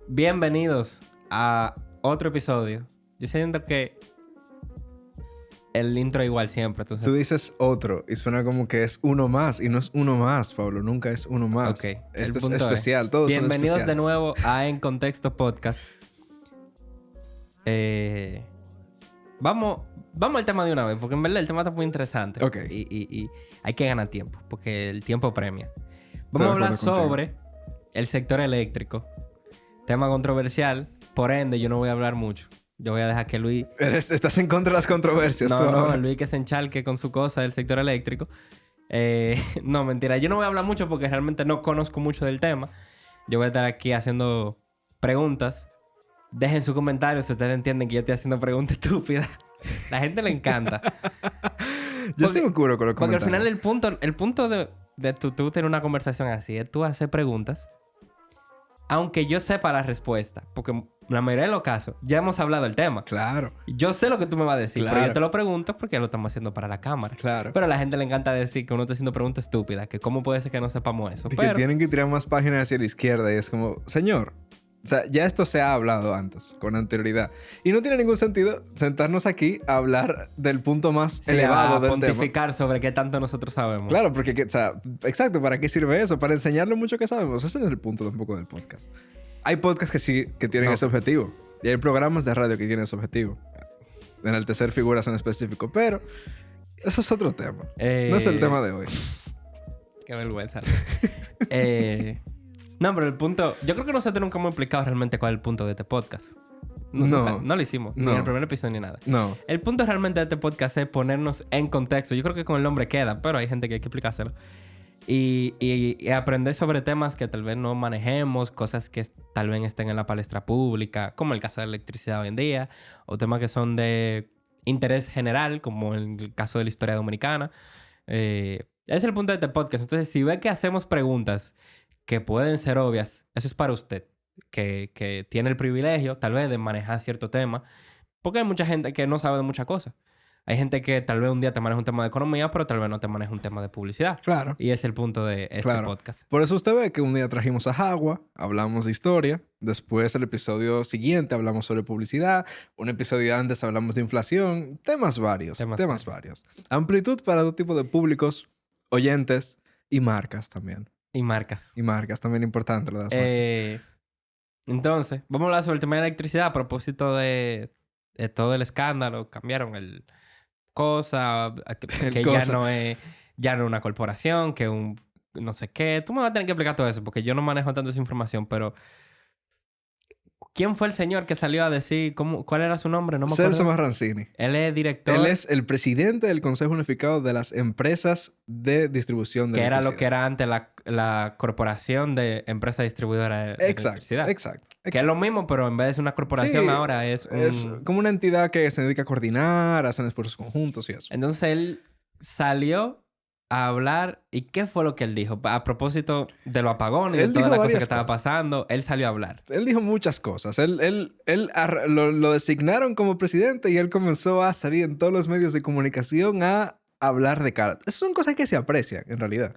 Bienvenidos a otro episodio. Yo siento que el intro igual siempre. Entonces... Tú dices otro y suena como que es uno más. Y no es uno más, Pablo. Nunca es uno más. Ok. Este es especial. Todos son Bienvenidos especiales. de nuevo a En Contexto Podcast. Vamos al tema de una vez, porque en verdad el tema está muy interesante. Ok. Y hay que ganar tiempo, porque el tiempo premia. Vamos a hablar sobre el sector eléctrico. Tema controversial. Por ende, yo no voy a hablar mucho. Yo voy a dejar que Luis... Estás en contra de las controversias. No, Luis que se enchalque con su cosa del sector eléctrico. No, mentira. Yo no voy a hablar mucho porque realmente no conozco mucho del tema. Yo voy a estar aquí haciendo preguntas. Dejen sus comentarios si ustedes entienden que yo estoy haciendo preguntas estúpidas. La gente le encanta. Yo sí me curo con los porque comentarios. al final el punto de tú tener una conversación así es tú hacer preguntas. Aunque yo sepa la respuesta. Porque en la mayoría de los casos ya hemos hablado del tema. Claro. Yo sé lo que tú me vas a decir. Claro. Pero yo te lo pregunto porque lo estamos haciendo para la cámara. Claro. Pero a la gente le encanta decir que uno está haciendo preguntas estúpidas. Que cómo puede ser que no sepamos eso. Y Pero... que tienen que tirar más páginas hacia la izquierda. Y es como, señor... O sea, ya esto se ha hablado antes, con anterioridad. Y no tiene ningún sentido sentarnos aquí a hablar del punto más elevado del tema. Pontificar sobre qué tanto nosotros sabemos. Claro, porque, o sea, exacto, ¿para qué sirve eso? Para enseñarle mucho que sabemos. Ese no es el punto tampoco del podcast. Hay podcasts que sí, que tienen ese objetivo. Y hay programas de radio que tienen ese objetivo. Enaltecer figuras en específico. Pero, eso es otro tema. No es el tema de hoy. Qué vergüenza. No, pero el punto... Yo creo que nosotros nunca hemos explicado realmente cuál es el punto de este podcast. No lo hicimos. Ni en el primer episodio ni nada. No. El punto realmente de este podcast es ponernos en contexto. Yo creo que con el nombre queda, pero hay gente que hay que explicárselo. Y aprender sobre temas que tal vez no manejemos, cosas que tal vez estén en la palestra pública, como el caso de la electricidad hoy en día, o temas que son de interés general, como el caso de la historia dominicana. Ese es el punto de este podcast. Entonces, si ve que hacemos preguntas que pueden ser obvias, eso es para usted, que tiene el privilegio, tal vez, de manejar cierto tema, porque hay mucha gente que no sabe de muchas cosas. Hay gente que tal vez un día te maneja un tema de economía, pero tal vez no te maneja un tema de publicidad. Claro. Y es el punto de este podcast. Por eso usted ve que un día trajimos a Jagua, hablamos de historia. Después, el episodio siguiente, hablamos sobre publicidad. Un episodio antes hablamos de inflación. Temas varios. Temas varios. Amplitud para todo tipo de públicos, oyentes y marcas también. Y marcas. Y marcas, también importante lo de las marcas. Entonces, vamos a hablar sobre el tema de la electricidad a propósito de todo el escándalo. Cambiaron el cosa, que ya no es una corporación, que un no sé qué. Tú me vas a tener que explicar todo eso porque yo no manejo tanto esa información, pero ¿quién fue el señor que salió a decir cuál era su nombre? No me acuerdo. Celso Marrancini. Él es director. Él es el presidente del Consejo Unificado de las Empresas de Distribución de Electricidad. Que era Electricidad. lo que era antes la Corporación de Empresas Distribuidoras de Electricidad. Exacto. Que es lo mismo, pero en vez de ser una corporación ahora es como una entidad que se dedica a coordinar, hacen esfuerzos conjuntos y eso. Entonces él salió a hablar. ¿Y qué fue lo que él dijo? A propósito de los apagones y de todas las cosas que estaba pasando, él salió a hablar. Él dijo muchas cosas. Él lo designaron como presidente y él comenzó a salir en todos los medios de comunicación a hablar de cara. Esas son cosas que se aprecian, en realidad.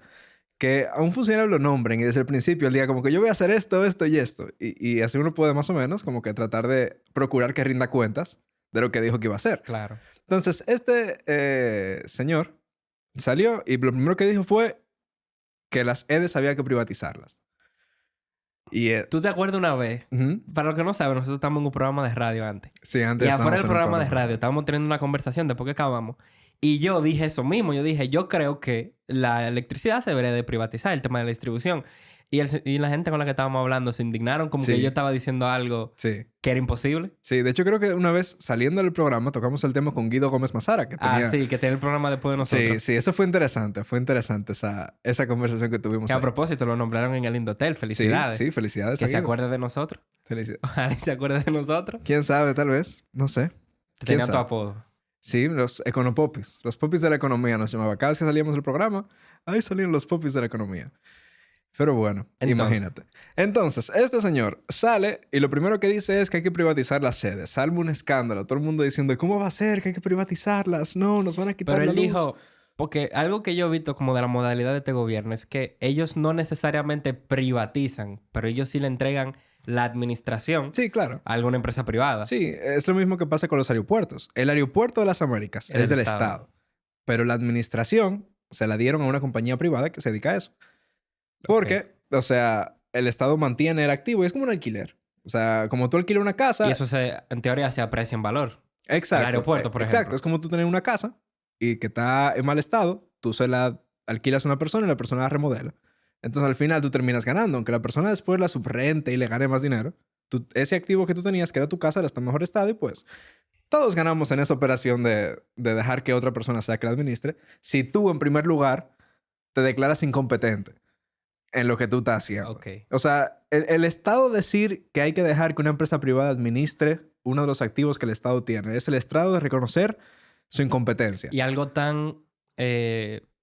Que a un funcionario lo nombren y desde el principio él diga como que yo voy a hacer esto, esto y esto. Y así uno puede más o menos como que tratar de procurar que rinda cuentas de lo que dijo que iba a hacer. Claro. Entonces, este señor salió y lo primero que dijo fue que las EDES había que privatizarlas. Y, ¿Tú te acuerdas una vez? Para los que no saben, nosotros estamos en un programa de radio antes. Sí, antes. Y afuera del programa de radio estábamos teniendo una conversación después que acabamos. Y yo dije eso mismo. Yo dije, yo creo que la electricidad se debería de privatizar, el tema de la distribución. Y la gente con la que estábamos hablando se indignaron como que yo estaba diciendo algo que era imposible. Sí, de hecho creo que una vez saliendo del programa tocamos el tema con Guido Gómez Mazara. Que tenía... que tenía el programa después de nosotros. Sí, eso fue interesante. Fue interesante esa conversación que tuvimos. Que a propósito lo nombraron en el Indotel. Felicidades. Sí, felicidades. Que se acuerde de nosotros. Felicidades. Ojalá se acuerde de nosotros. ¿Quién sabe? Tal vez. No sé. Tenía tu apodo. Sí, los econopopis. Los popis de la economía nos llamaba. Cada vez que salíamos del programa, ahí salían los popis de la economía. Pero bueno, imagínate. Entonces, este señor sale y lo primero que dice es que hay que privatizar las sedes. Salva un escándalo. Todo el mundo diciendo, ¿cómo va a ser que hay que privatizarlas? No, nos van a quitar la luz. Pero él dijo, porque algo que yo he visto como de la modalidad de este gobierno es que ellos no necesariamente privatizan, pero ellos sí le entregan la administración Sí, claro. a alguna empresa privada. Sí, es lo mismo que pasa con los aeropuertos. El aeropuerto de las Américas es del Estado. Pero la administración se la dieron a una compañía privada que se dedica a eso. Porque, o sea, el Estado mantiene el activo y es como un alquiler. O sea, como tú alquilas una casa... Y eso en teoría se aprecia en valor. Exacto. El aeropuerto, por ejemplo. Exacto. Es como tú tener una casa y que está en mal estado, tú se la alquilas a una persona y la persona la remodela. Entonces, al final, tú terminas ganando. Aunque la persona después la subrente y le gane más dinero, ese activo que tú tenías, que era tu casa, está en mejor estado y pues... Todos ganamos en esa operación de dejar que otra persona sea que la administre. Si tú, en primer lugar, te declaras incompetente en lo que tú estás haciendo. Okay. O sea, el Estado decir que hay que dejar que una empresa privada administre uno de los activos que el Estado tiene es el Estado de reconocer su incompetencia. Y algo tan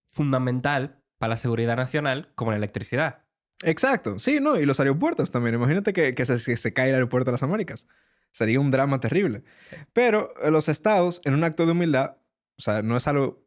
fundamental para la seguridad nacional como la electricidad. Exacto. Sí, no. Y los aeropuertos también. Imagínate que se cae el aeropuerto de las Américas. Sería un drama terrible. Pero los estados, en un acto de humildad, o sea, no es algo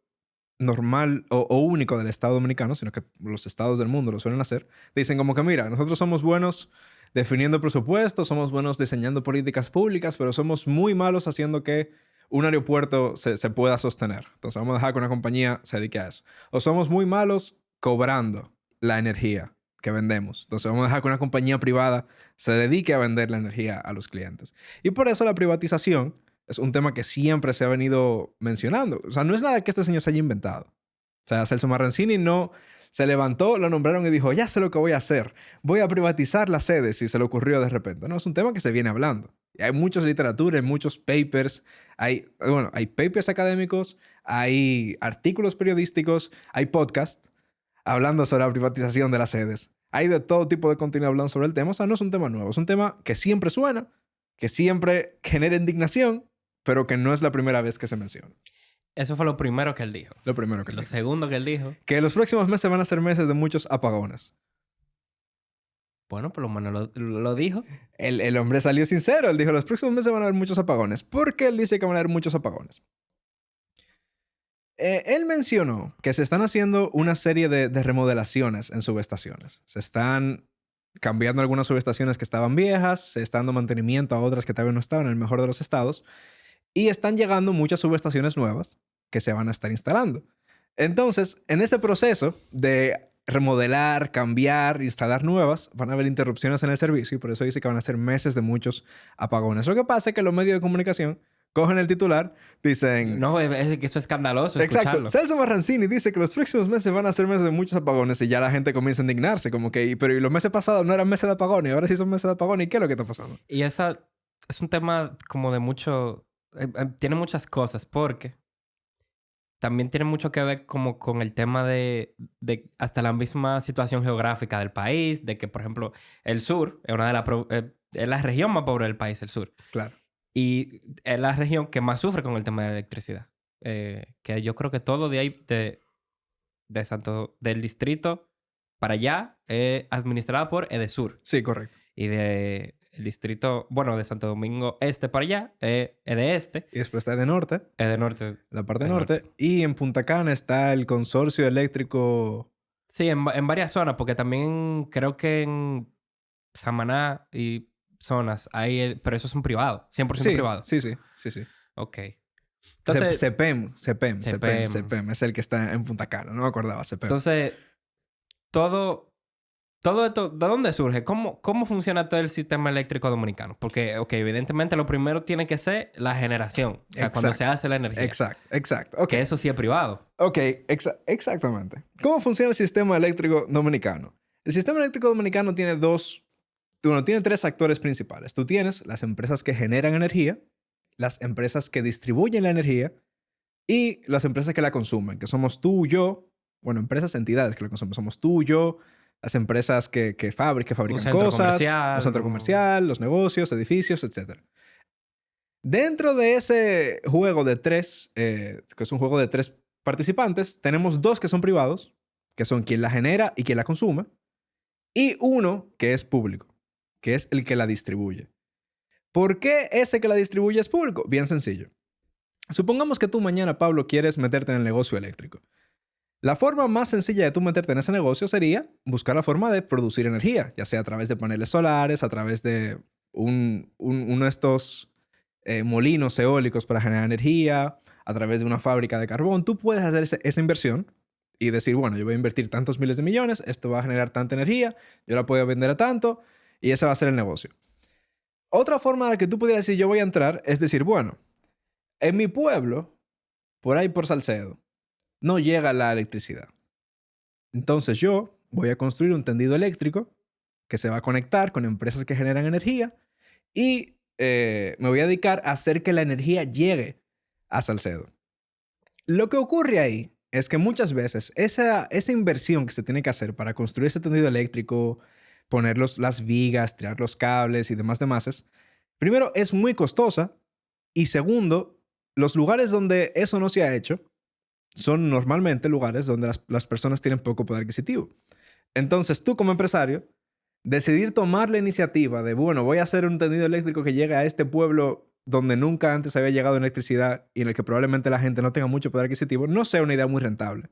normal o único del Estado dominicano, sino que los estados del mundo lo suelen hacer, dicen como que, mira, nosotros somos buenos definiendo presupuestos, somos buenos diseñando políticas públicas, pero somos muy malos haciendo que un aeropuerto se pueda sostener. Entonces vamos a dejar que una compañía se dedique a eso. O somos muy malos cobrando la energía que vendemos. Entonces vamos a dejar que una compañía privada se dedique a vender la energía a los clientes. Y por eso la privatización es un tema que siempre se ha venido mencionando. O sea, no es nada que este señor se haya inventado. O sea, Celso Marrancini no se levantó, lo nombraron y dijo, ya sé lo que voy a hacer. Voy a privatizar las sedes y se le ocurrió de repente. No, es un tema que se viene hablando. Y hay muchas literaturas, hay muchos papers. Hay papers académicos, hay artículos periodísticos, hay podcasts hablando sobre la privatización de las sedes. Hay de todo tipo de contenido hablando sobre el tema. O sea, no es un tema nuevo. Es un tema que siempre suena, que siempre genera indignación, pero que no es la primera vez que se menciona. Eso fue lo primero que él dijo. Lo primero que él Lo dijo. segundo que él dijo. Que los próximos meses van a ser meses de muchos apagones. Bueno, por lo menos lo dijo. El hombre salió sincero. Él dijo, los próximos meses van a haber muchos apagones. ¿Por qué él dice que van a haber muchos apagones? Él mencionó que se están haciendo una serie de remodelaciones en subestaciones. Se están cambiando algunas subestaciones que estaban viejas, se está dando mantenimiento a otras que todavía no estaban en el mejor de los estados, y están llegando muchas subestaciones nuevas que se van a estar instalando. Entonces, en ese proceso de remodelar, cambiar, instalar nuevas, van a haber interrupciones en el servicio y por eso dice que van a ser meses de muchos apagones. Lo que pasa es que los medios de comunicación cogen el titular, dicen... No, es que eso es escandaloso Exacto. escucharlo. Celso Marrancini dice que los próximos meses van a ser meses de muchos apagones y ya la gente comienza a indignarse. Como que, pero y los meses pasados no eran meses de apagón y ahora sí son meses de apagón. ¿Y qué es lo que está pasando? Y esa es un tema como de mucho... tiene muchas cosas porque también tiene mucho que ver como con el tema de hasta la misma situación geográfica del país, de que, por ejemplo, el sur es una de las... es la región más pobre del país, el sur. Claro. Y es la región que más sufre con el tema de la electricidad. Que yo creo que todo de ahí, del distrito para allá, es administrada por Edesur. Sí, correcto. Y el distrito, bueno, de Santo Domingo Este para allá, es de este. Y después está de norte. Es de norte. La parte norte. Y en Punta Cana está el consorcio eléctrico. Sí, en varias zonas, porque también creo que en Samaná y zonas hay... pero esos son privados, 100% privados. Sí. Ok. Entonces... CEPEM es el que está en Punta Cana. No me acordaba, CEPEM. Entonces, todo esto, ¿de dónde surge? ¿Cómo funciona todo el sistema eléctrico dominicano? Porque, ok, evidentemente lo primero tiene que ser la generación. O sea, cuando se hace la energía. Exacto. Okay. Que eso sí es privado. Ok, exactamente. ¿Cómo funciona el sistema eléctrico dominicano? El sistema eléctrico dominicano tiene tiene tres actores principales. Tú tienes las empresas que generan energía, las empresas que distribuyen la energía y las empresas que la consumen, que somos tú, yo, bueno, empresas, entidades que la consumen. Somos tú, yo, las empresas que fabrican cosas, el centro comercial, los negocios, edificios, etc. Dentro de ese juego de tres, que es un juego de tres participantes, tenemos dos que son privados, que son quien la genera y quien la consume, y uno que es público, que es el que la distribuye. ¿Por qué ese que la distribuye es público? Bien sencillo. Supongamos que tú mañana, Pablo, quieres meterte en el negocio eléctrico. La forma más sencilla de tú meterte en ese negocio sería buscar la forma de producir energía, ya sea a través de paneles solares, a través de uno de estos molinos eólicos para generar energía, a través de una fábrica de carbón. Tú puedes hacer esa inversión y decir, bueno, yo voy a invertir tantos miles de millones, esto va a generar tanta energía, yo la puedo vender a tanto y ese va a ser el negocio. Otra forma de la que tú pudieras decir, yo voy a entrar, es decir, bueno, en mi pueblo, por ahí por Salcedo, no llega la electricidad. Entonces yo voy a construir un tendido eléctrico que se va a conectar con empresas que generan energía y me voy a dedicar a hacer que la energía llegue a Salcedo. Lo que ocurre ahí es que muchas veces esa inversión que se tiene que hacer para construir ese tendido eléctrico, poner las vigas, tirar los cables y demás, primero es muy costosa y segundo, los lugares donde eso no se ha hecho son normalmente lugares donde las personas tienen poco poder adquisitivo. Entonces, tú como empresario, decidir tomar la iniciativa de, bueno, voy a hacer un tendido eléctrico que llegue a este pueblo donde nunca antes había llegado electricidad y en el que probablemente la gente no tenga mucho poder adquisitivo, no sea una idea muy rentable.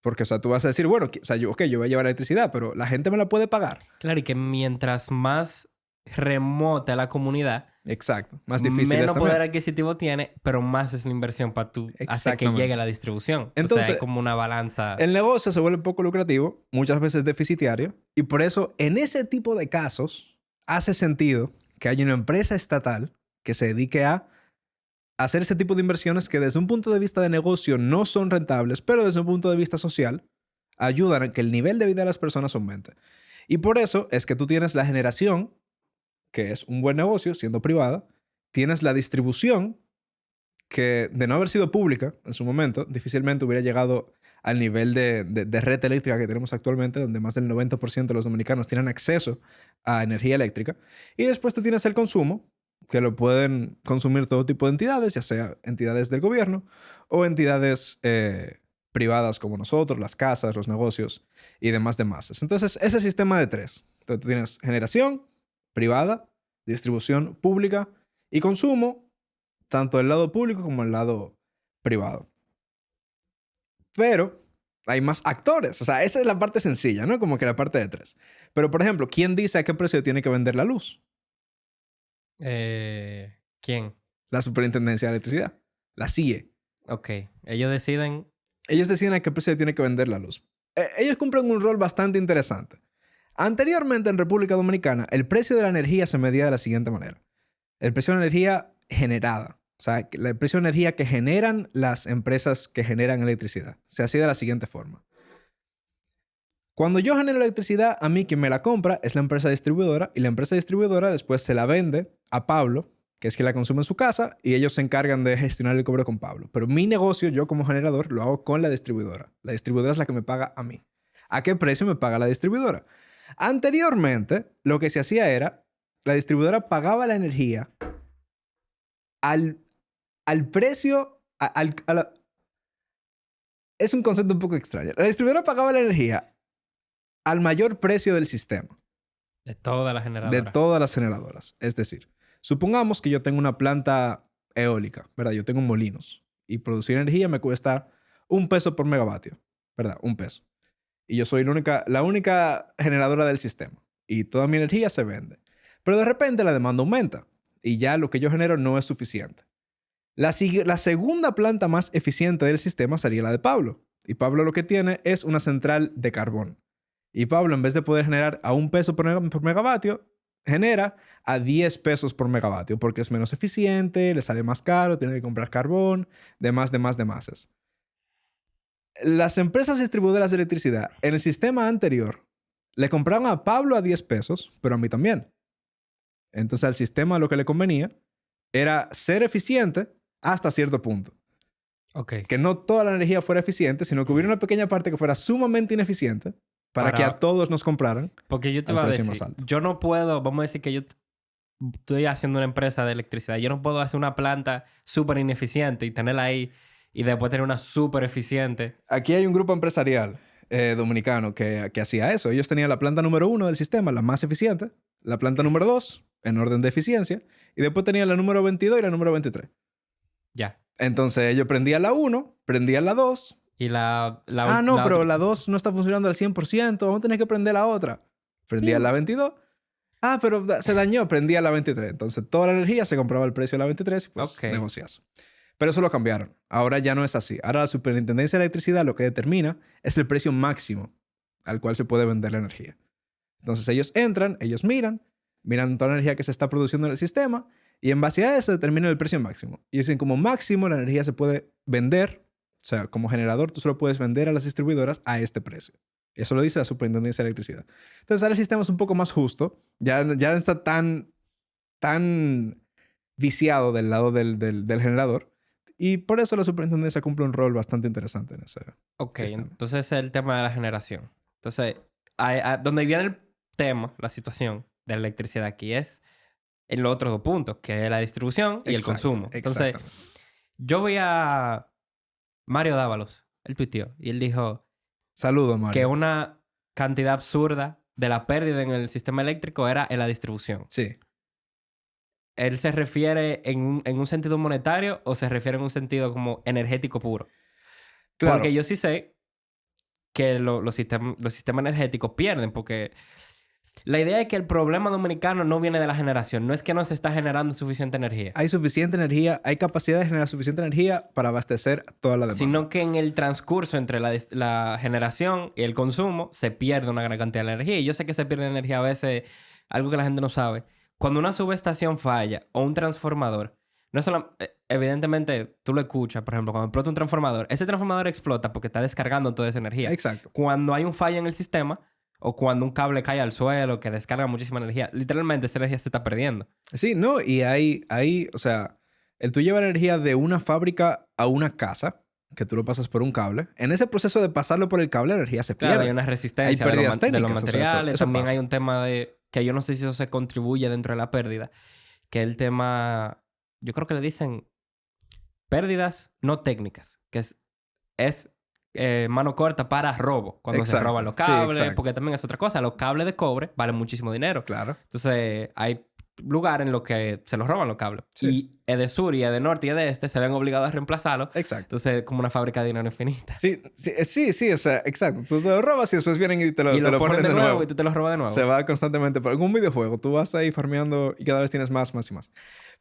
Porque, o sea, tú vas a decir, bueno, o sea, yo voy a llevar electricidad, pero la gente me la puede pagar. Claro, y que mientras más remota la comunidad, exacto, más difícil menos es también. poder adquisitivo tiene, pero más es la inversión para tú hacer que llegue la distribución. Entonces, o sea, hay como una balanza. El negocio se vuelve poco lucrativo, muchas veces deficitario, y por eso en ese tipo de casos hace sentido que haya una empresa estatal que se dedique a hacer ese tipo de inversiones que desde un punto de vista de negocio no son rentables, pero desde un punto de vista social ayudan a que el nivel de vida de las personas aumente. Y por eso es que tú tienes la generación, que es un buen negocio, siendo privada, tienes la distribución, que de no haber sido pública en su momento, difícilmente hubiera llegado al nivel de red eléctrica que tenemos actualmente, donde más del 90% de los dominicanos tienen acceso a energía eléctrica. Y después tú tienes el consumo, que lo pueden consumir todo tipo de entidades, ya sea entidades del gobierno o entidades privadas como nosotros, las casas, los negocios y demás. Entonces, ese sistema de tres. Entonces, tú tienes generación privada, distribución pública y consumo, tanto del lado público como del lado privado. Pero hay más actores. O sea, esa es la parte sencilla, ¿no? Como que la parte de tres. Pero, por ejemplo, ¿quién dice a qué precio tiene que vender la luz? ¿Quién? La Superintendencia de Electricidad. La CIE. Ok. Ellos deciden a qué precio tiene que vender la luz. Ellos cumplen un rol bastante interesante. Anteriormente, en República Dominicana, el precio de la energía se medía de la siguiente manera. El precio de la energía generada. O sea, el precio de energía que generan las empresas que generan electricidad. Se hacía de la siguiente forma. Cuando yo genero electricidad, a mí quien me la compra es la empresa distribuidora y la empresa distribuidora después se la vende a Pablo, que es quien la consume en su casa, y ellos se encargan de gestionar el cobro con Pablo. Pero mi negocio, yo como generador, lo hago con la distribuidora. La distribuidora es la que me paga a mí. ¿A qué precio me paga la distribuidora? Anteriormente, lo que se hacía era, la distribuidora pagaba la energía al precio, es un concepto un poco extraño. La distribuidora pagaba la energía al mayor precio del sistema. de todas las generadoras. De todas las generadoras. Es decir, supongamos que yo tengo una planta eólica, ¿verdad? Yo tengo molinos y producir energía me cuesta $1 por megavatio, ¿verdad? $1. Y yo soy la única generadora del sistema y toda mi energía se vende. Pero de repente la demanda aumenta y ya lo que yo genero no es suficiente. La segunda planta más eficiente del sistema sería la de Pablo. Y Pablo lo que tiene es una central de carbón. Y Pablo, en vez de poder generar a $1 por megavatio, genera a $10 por megavatio porque es menos eficiente, le sale más caro, tiene que comprar carbón, demás. Las empresas distribuidoras de electricidad en el sistema anterior le compraban a Pablo a $10, pero a mí también. Entonces al sistema lo que le convenía era ser eficiente hasta cierto punto. Okay. Que no toda la energía fuera eficiente, sino que hubiera una pequeña parte que fuera sumamente ineficiente para que a todos nos compraran. Porque yo te iba a decir, yo no puedo, vamos a decir que yo estoy haciendo una empresa de electricidad. Yo no puedo hacer una planta súper ineficiente y tenerla ahí y después tener una súper eficiente. Aquí hay un grupo empresarial dominicano que hacía eso. Ellos tenían la planta número 1 del sistema, la más eficiente, la planta número 2 en orden de eficiencia, y después tenían la número 22 y la número 23. Ya. Entonces ellos prendían la 1, prendían la 2 Y pero la 2 no está funcionando al 100%. Vamos a tener que prender la otra. Prendía la 22. Pero se dañó. Prendía la 23. Entonces, toda la energía se compraba al precio de la 23 y pues negociazo. Pero eso lo cambiaron. Ahora ya no es así. Ahora la Superintendencia de Electricidad lo que determina es el precio máximo al cual se puede vender la energía. Entonces, ellos entran, ellos miran toda la energía que se está produciendo en el sistema y en base a eso determinan el precio máximo. Y dicen como máximo la energía se puede vender. O sea, como generador, tú solo puedes vender a las distribuidoras a este precio. Eso lo dice la Superintendencia de Electricidad. Entonces, ahora el sistema es un poco más justo. Ya no está tan viciado del lado del generador. Y por eso la Superintendencia cumple un rol bastante interesante en ese sistema. Entonces es el tema de la generación. Entonces, donde viene el tema, la situación de la electricidad aquí es en los otros dos puntos, que es la distribución y el consumo. Entonces, yo voy a Mario Dávalos, él tuiteó, y él dijo... Saludos, Mario. Que una cantidad absurda de la pérdida en el sistema eléctrico era en la distribución. Sí. ¿Él se refiere en un sentido monetario o se refiere en un sentido como energético puro? Claro. Porque yo sí sé que los sistemas energéticos pierden porque... La idea es que el problema dominicano no viene de la generación. No es que no se está generando suficiente energía. Hay suficiente energía, hay capacidad de generar suficiente energía para abastecer toda la demanda. Sino que en el transcurso entre la generación y el consumo se pierde una gran cantidad de energía. Y yo sé que se pierde energía a veces, algo que la gente no sabe. Cuando una subestación falla o un transformador, no es solo... Evidentemente, tú lo escuchas, por ejemplo, cuando explota un transformador. Ese transformador explota porque está descargando toda esa energía. Exacto. Cuando hay un fallo en el sistema... O cuando un cable cae al suelo, que descarga muchísima energía. Literalmente esa energía se está perdiendo. Sí, no. Y hay, o sea, el tú llevar energía de una fábrica a una casa, que tú lo pasas por un cable. En ese proceso de pasarlo por el cable, la energía se pierde. Claro, hay una resistencia hay pérdidas de los técnicas, materiales. eso También pasa. hay un tema de... Que yo no sé si eso se contribuye dentro de la pérdida. Que el tema... Yo creo que le dicen... Pérdidas no técnicas. Que es mano corta para robo. Cuando se roban los cables. Sí, porque también es otra cosa. Los cables de cobre valen muchísimo dinero. Claro. Entonces, hay lugares en los que se los roban los cables. Sí. Y EDESUR y EDENORTE y EDESTE se ven obligados a reemplazarlo. Exacto. Entonces, como una fábrica de dinero infinita. Sí, o sea, exacto. Tú te lo robas y después vienen y te lo ponen de nuevo. Y tú te lo robas de nuevo. Se va constantemente. En un videojuego, tú vas ahí farmeando y cada vez tienes más y más.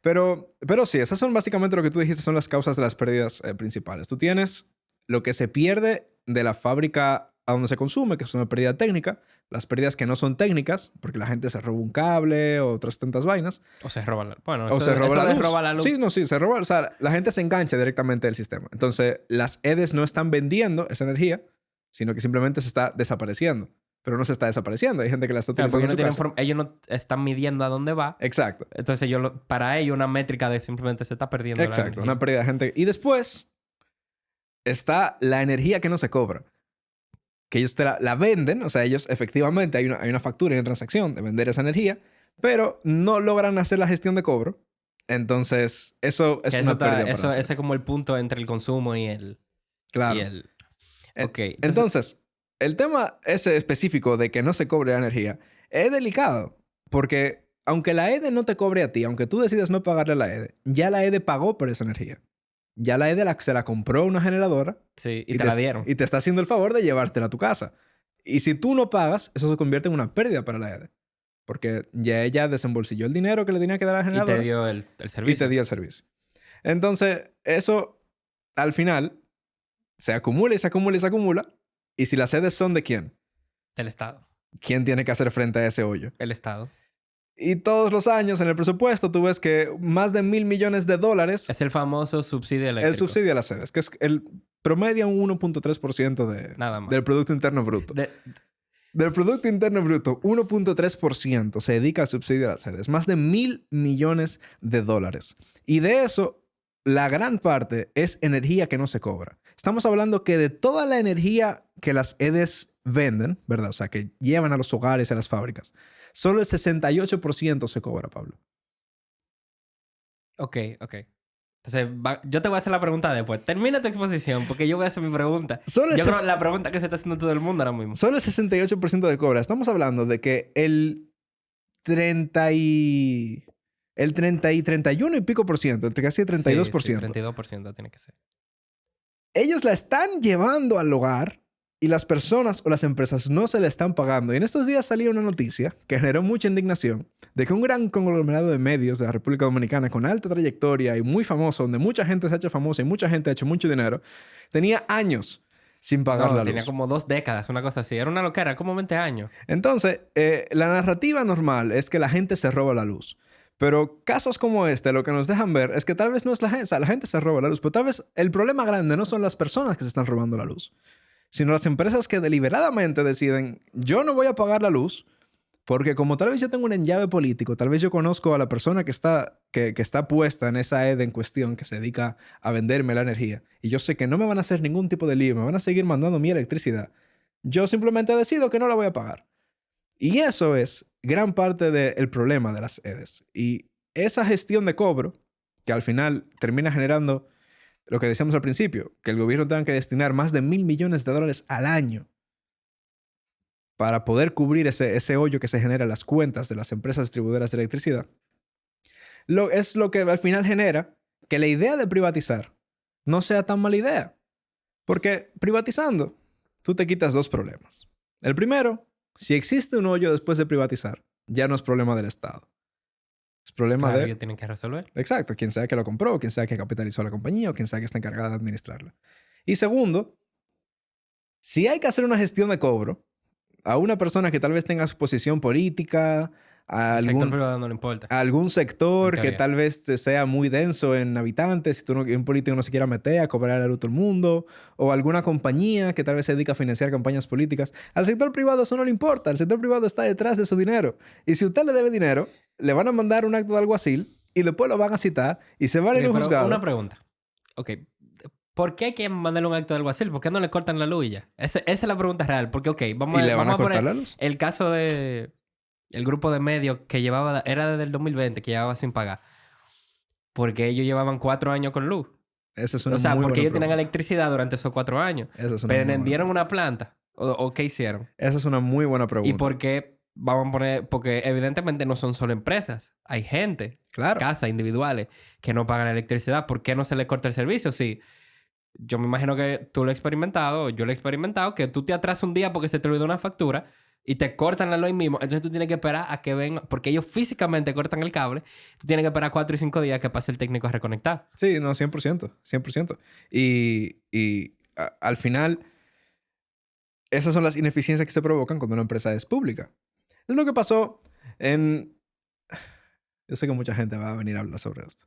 Pero sí, esas son básicamente lo que tú dijiste, son las causas de las pérdidas principales. Tú tienes lo que se pierde de la fábrica a donde se consume, que es una pérdida técnica. Las pérdidas que no son técnicas, porque la gente se roba un cable o otras tantas vainas. O se roba la... Bueno, o se roba la luz. Sí, se roba... O sea, la gente se engancha directamente del sistema. Entonces, las EDES no están vendiendo esa energía, sino que simplemente se está desapareciendo. Pero no se está desapareciendo. Hay gente que la está utilizando en su casa. Ellos no están midiendo a dónde va. Exacto. Entonces, para ellos una métrica de simplemente se está perdiendo. Exacto. Una pérdida de gente. Y después está la energía que no se cobra. Que ellos te la venden. O sea, ellos efectivamente hay una factura y una transacción de vender esa energía. Pero no logran hacer la gestión de cobro. Entonces, eso es una pérdida para nosotros. Ese es como el punto entre el consumo y el... Claro. Okay. Entonces, el tema ese específico de que no se cobre la energía es delicado. Porque aunque la EDE no te cobre a ti, aunque tú decidas no pagarle a la EDE, ya la EDE pagó por esa energía. Ya la EDE se la compró una generadora. Sí, y te la dieron. Y te está haciendo el favor de llevártela a tu casa. Y si tú no pagas, eso se convierte en una pérdida para la EDE. Porque ya ella desembolsilló el dinero que le tenía que dar a la generadora. Y te dio el servicio. Y te dio el servicio. Entonces, eso al final se acumula y se acumula y se acumula. Y si las sedes son de quién? Del Estado. ¿Quién tiene que hacer frente a ese hoyo? El Estado. Y todos los años en el presupuesto tú ves que más de $1,000 millones es el famoso subsidio eléctrico. El subsidio a las sedes, que es el promedio un 1.3% del Producto Interno Bruto. Del Producto Interno Bruto, 1.3% se dedica al subsidio a las sedes. Más de $1,000 millones. Y de eso, la gran parte es energía que no se cobra. Estamos hablando que de toda la energía que las EDES venden, ¿verdad? O sea, que llevan a los hogares, a las fábricas, solo el 68% se cobra, Pablo. Ok. Entonces, yo te voy a hacer la pregunta después. Termina tu exposición, porque yo voy a hacer mi pregunta. Yo creo la pregunta que se está haciendo todo el mundo ahora mismo. Solo el 68% de cobra. Estamos hablando de que el 31 y pico por ciento, entre casi el 32%. Sí, 32% tiene que ser. ellos la están llevando al hogar y las personas o las empresas no se la están pagando. Y en estos días salió una noticia que generó mucha indignación de que un gran conglomerado de medios de la República Dominicana con alta trayectoria y muy famoso, donde mucha gente se ha hecho famosa y mucha gente ha hecho mucho dinero, tenía años sin pagar la luz. Tenía como 2 décadas, una cosa así. Era una loquera, como 20 años. Entonces, la narrativa normal es que la gente se roba la luz. Pero casos como este lo que nos dejan ver es que tal vez no es la gente, o sea, la gente se roba la luz, pero tal vez el problema grande no son las personas que se están robando la luz, sino las empresas que deliberadamente deciden, yo no voy a pagar la luz porque como tal vez yo tengo un enllave político, tal vez yo conozco a la persona que está puesta en esa ED en cuestión, que se dedica a venderme la energía, y yo sé que no me van a hacer ningún tipo de lío, me van a seguir mandando mi electricidad. Yo simplemente decido que no la voy a pagar. Y eso es gran parte del problema de las EDES. Y esa gestión de cobro, que al final termina generando lo que decíamos al principio, que el gobierno tenga que destinar más de $1,000 millones al año para poder cubrir ese hoyo que se genera en las cuentas de las empresas distribuidoras de electricidad, es lo que al final genera que la idea de privatizar no sea tan mala idea. Porque privatizando, tú te quitas 2 problemas. El primero, si existe un hoyo después de privatizar, ya no es problema del Estado. Es problema Claro, de... ellos tienen que resolver. Exacto, quien sea que lo compró, quien sea que capitalizó la compañía o quien sea que está encargada de administrarla. Y segundo, si hay que hacer una gestión de cobro a una persona que tal vez tenga su posición política, a El sector algún, privado no le importa. a algún En sector que teoría. tal vez sea muy denso en habitantes, si un político no se quiera meter a cobrar a todo el mundo, o alguna compañía que tal vez se dedica a financiar campañas políticas, al sector privado eso no le importa. El sector privado está detrás de su dinero. Y si usted le debe dinero, le van a mandar un acto de alguacil y después lo van a citar y se van a ir a un Pero juzgado. una pregunta. Ok. ¿Por qué hay que mandarle un acto de alguacil? ¿Por qué no le cortan la luz y ya? Esa es la pregunta real. Porque, ok, ¿Y vamos le van a cortar poner la luz? el caso de... El grupo de medios que llevaba... Era desde el 2020 que llevaba sin pagar. Porque ellos llevaban 4 años con luz. Esa es una O sea, muy porque buena ellos tenían pregunta. electricidad durante esos 4 años. Esa es una muy buena ¿Vendieron pregunta. una planta? ¿O qué hicieron? Esa es una muy buena ¿Y pregunta. por qué? Vamos a poner... Porque evidentemente no son solo empresas. Hay gente, Claro. casas individuales, que no pagan electricidad. ¿Por qué no se les corta el servicio? Sí. Yo me imagino que tú lo has experimentado, yo lo he experimentado, que tú te atrasas un día porque se te olvidó una factura y te cortan la luz ahí mismo. Entonces tú tienes que esperar a que vengan, porque ellos físicamente cortan el cable. Tú tienes que esperar 4 y 5 días que pase el técnico a reconectar. Sí, no, 100%. 100%. Y al final, esas son las ineficiencias que se provocan cuando una empresa es pública. Es lo que pasó en... Yo sé que mucha gente va a venir a hablar sobre esto.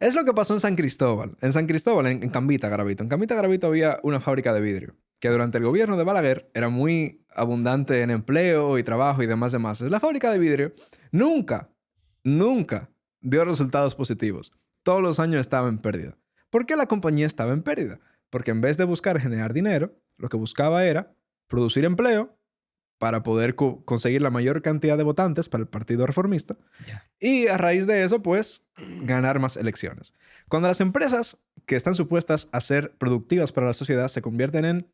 Es lo que pasó en San Cristóbal. En San Cristóbal, en Cambita, Garavito. En Cambita, Garavito había una fábrica de vidrio que durante el gobierno de Balaguer era muy abundante en empleo y trabajo y demás. La fábrica de vidrio nunca dio resultados positivos. Todos los años estaba en pérdida. ¿Por qué la compañía estaba en pérdida? Porque en vez de buscar generar dinero, lo que buscaba era producir empleo para poder conseguir la mayor cantidad de votantes para el Partido Reformista. Ya. Y a raíz de eso, pues, ganar más elecciones. Cuando las empresas que están supuestas a ser productivas para la sociedad se convierten en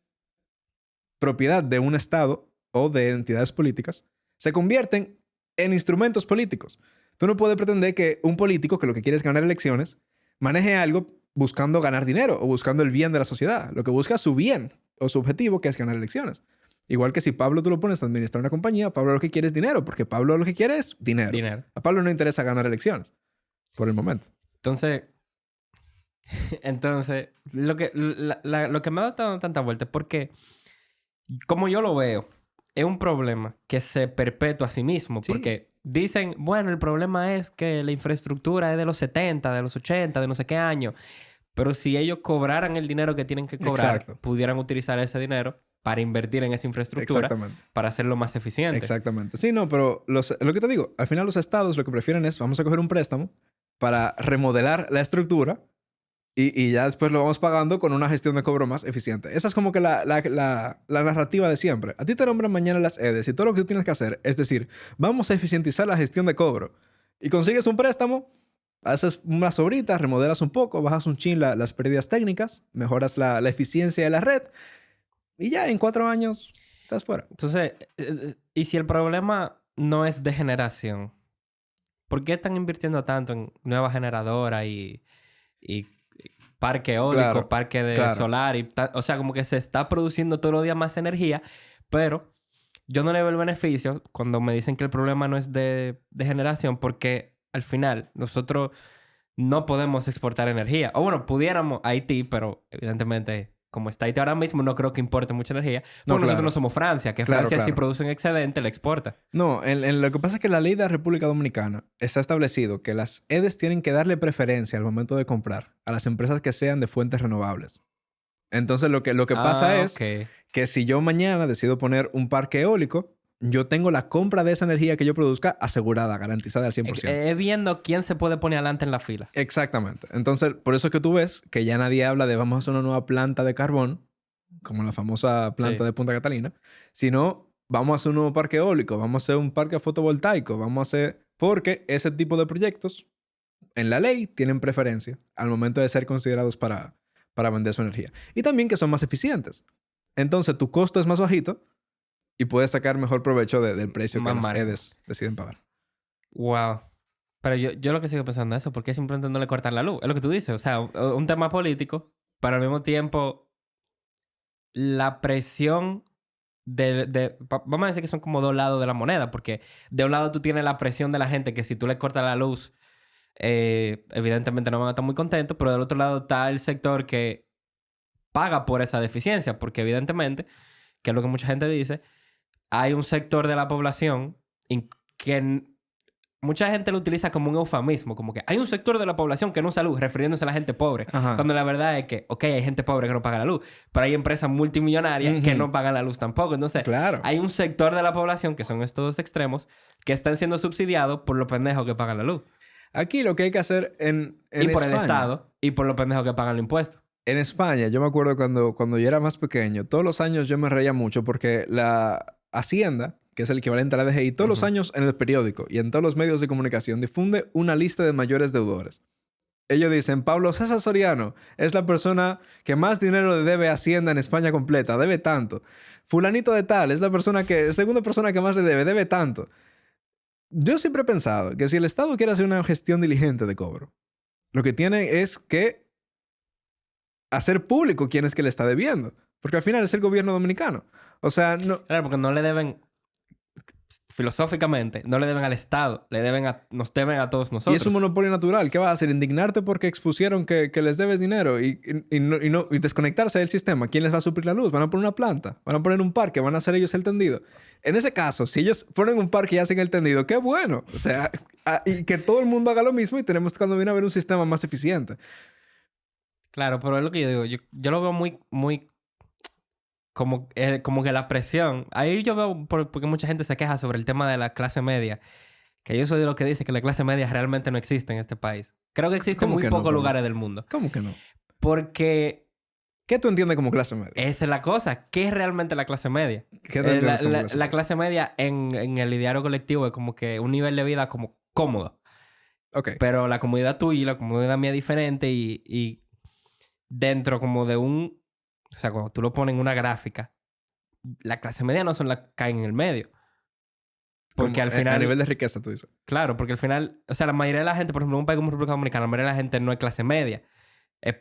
propiedad de un Estado o de entidades políticas, se convierten en instrumentos políticos. Tú no puedes pretender que un político que lo que quiere es ganar elecciones maneje algo buscando ganar dinero o buscando el bien de la sociedad. Lo que busca es su bien o su objetivo, que es ganar elecciones. Igual que si Pablo tú lo pones a administrar una compañía, Pablo lo que quiere es dinero, porque Pablo lo que quiere es dinero. Dinero. A Pablo no le interesa ganar elecciones, por el momento. Entonces, lo que me ha dado tanta vuelta es porque, como yo lo veo, es un problema que se perpetúa a sí mismo. Sí. Porque dicen, bueno, el problema es que la infraestructura es de los 70, de los 80, de no sé qué año. Pero si ellos cobraran el dinero que tienen que cobrar, Exacto. pudieran utilizar ese dinero para invertir en esa infraestructura. Exactamente. Para hacerlo más eficiente. Exactamente. Sí, no, pero lo que te digo, al final los estados lo que prefieren es, vamos a coger un préstamo para remodelar la estructura y ya después lo vamos pagando con una gestión de cobro más eficiente. Esa es como que la narrativa de siempre. A ti te nombran mañana las EDES y todo lo que tú tienes que hacer es decir, vamos a eficientizar la gestión de cobro. Y consigues un préstamo, haces unas obritas, remodelas un poco, bajas un chin las pérdidas técnicas, mejoras la eficiencia de la red y ya en 4 años estás fuera. Entonces, y si el problema no es de generación, ¿por qué están invirtiendo tanto en nuevas generadoras y parque eólico, Claro, parque de claro. solar. O sea, como que se está produciendo todos los días más energía, pero yo no le veo el beneficio cuando me dicen que el problema no es de generación, porque al final nosotros no podemos exportar energía. O bueno, pudiéramos a Haití, pero evidentemente, como está Haití ahora mismo, no creo que importe mucha energía. No, Porque nosotros no claro. somos Francia, que Claro, Francia si claro. produce un excedente, le exporta. No, lo que pasa es que la ley de la República Dominicana está establecido que las EDES tienen que darle preferencia al momento de comprar a las empresas que sean de fuentes renovables. Entonces, lo que pasa Ah, es ok. que si yo mañana decido poner un parque eólico, yo tengo la compra de esa energía que yo produzca asegurada, garantizada al 100%. Viendo quién se puede poner adelante en la fila. Exactamente. Entonces, por eso es que tú ves que ya nadie habla de vamos a hacer una nueva planta de carbón, como la famosa planta Sí. de Punta Catalina, sino vamos a hacer un nuevo parque eólico, vamos a hacer un parque fotovoltaico, vamos a hacer... Porque ese tipo de proyectos, en la ley, tienen preferencia al momento de ser considerados para vender su energía. Y también que son más eficientes. Entonces, tu costo es más bajito y puedes sacar mejor provecho del precio que Más las margen. EDES deciden pagar. Wow. Pero yo lo que sigo pensando es eso, ¿por qué simplemente no le cortan la luz? Es lo que tú dices, o sea, un tema político, pero al mismo tiempo la presión vamos a decir que son como dos lados de la moneda, porque de un lado tú tienes la presión de la gente que si tú le cortas la luz, evidentemente no van a estar muy contentos, pero del otro lado está el sector que paga por esa deficiencia, porque evidentemente, que es lo que mucha gente dice, hay un sector de la población que mucha gente lo utiliza como un eufemismo, como que hay un sector de la población que no usa luz, refiriéndose a la gente pobre. Ajá. Cuando la verdad es que, ok, hay gente pobre que no paga la luz, pero hay empresas multimillonarias que Ujú. no pagan la luz tampoco. Entonces, Claro. hay un sector de la población, que son estos dos extremos, que están siendo subsidiados por los pendejos que pagan la luz. Aquí lo que hay que hacer en Y por el España... Estado, y por los pendejos que pagan los impuestos. En España, yo me acuerdo cuando yo era más pequeño, todos los años yo me reía mucho porque la Hacienda, que es el equivalente a la DGI, todos los Ujú. años en el periódico y en todos los medios de comunicación difunde una lista de mayores deudores. Ellos dicen, Pablo César Soriano es la persona que más dinero le debe a Hacienda en España completa, debe tanto. Fulanito de tal es segunda persona que más le debe tanto. Yo siempre he pensado que si el Estado quiere hacer una gestión diligente de cobro, lo que tiene es que hacer público quién es que le está debiendo. Porque al final es el gobierno dominicano. O sea, no... Claro, porque no le deben, filosóficamente, no le deben al Estado, nos deben a todos Y nosotros. es un monopolio natural. ¿Qué vas a hacer? ¿Indignarte porque expusieron que les debes dinero y desconectarse del sistema? ¿Quién les va a suplir la luz? ¿Van a poner una planta? ¿Van a poner un parque? ¿Van a hacer ellos el tendido? En ese caso, si ellos ponen un parque y hacen el tendido, ¡qué bueno! O sea, y que todo el mundo haga lo mismo y tenemos cuando viene a ver un sistema más eficiente. Claro, pero es lo que yo digo. Yo lo veo muy como que la presión. Ahí yo veo porque mucha gente se queja sobre el tema de la clase media. Que yo soy de los que dice que la clase media realmente no existe en este país. Creo que existe en ¿Cómo muy que no, pocos Pablo? lugares del mundo. ¿Cómo que no? Porque ¿Qué tú entiendes como clase media? esa es la cosa. ¿Qué es realmente la clase media? ¿Qué tú entiendes como clase La media? clase media en el ideario colectivo es como que un nivel de vida como cómodo. Ok. Pero la comunidad tuya y la comunidad mía es diferente y dentro como de un... O sea, cuando tú lo pones en una gráfica, la clase media no son las que caen en el medio. Porque al final... A nivel de riqueza, tú dices. Claro, porque al final... O sea, la mayoría de la gente, por ejemplo, en un país como República Dominicana, la mayoría de la gente no es clase media. Es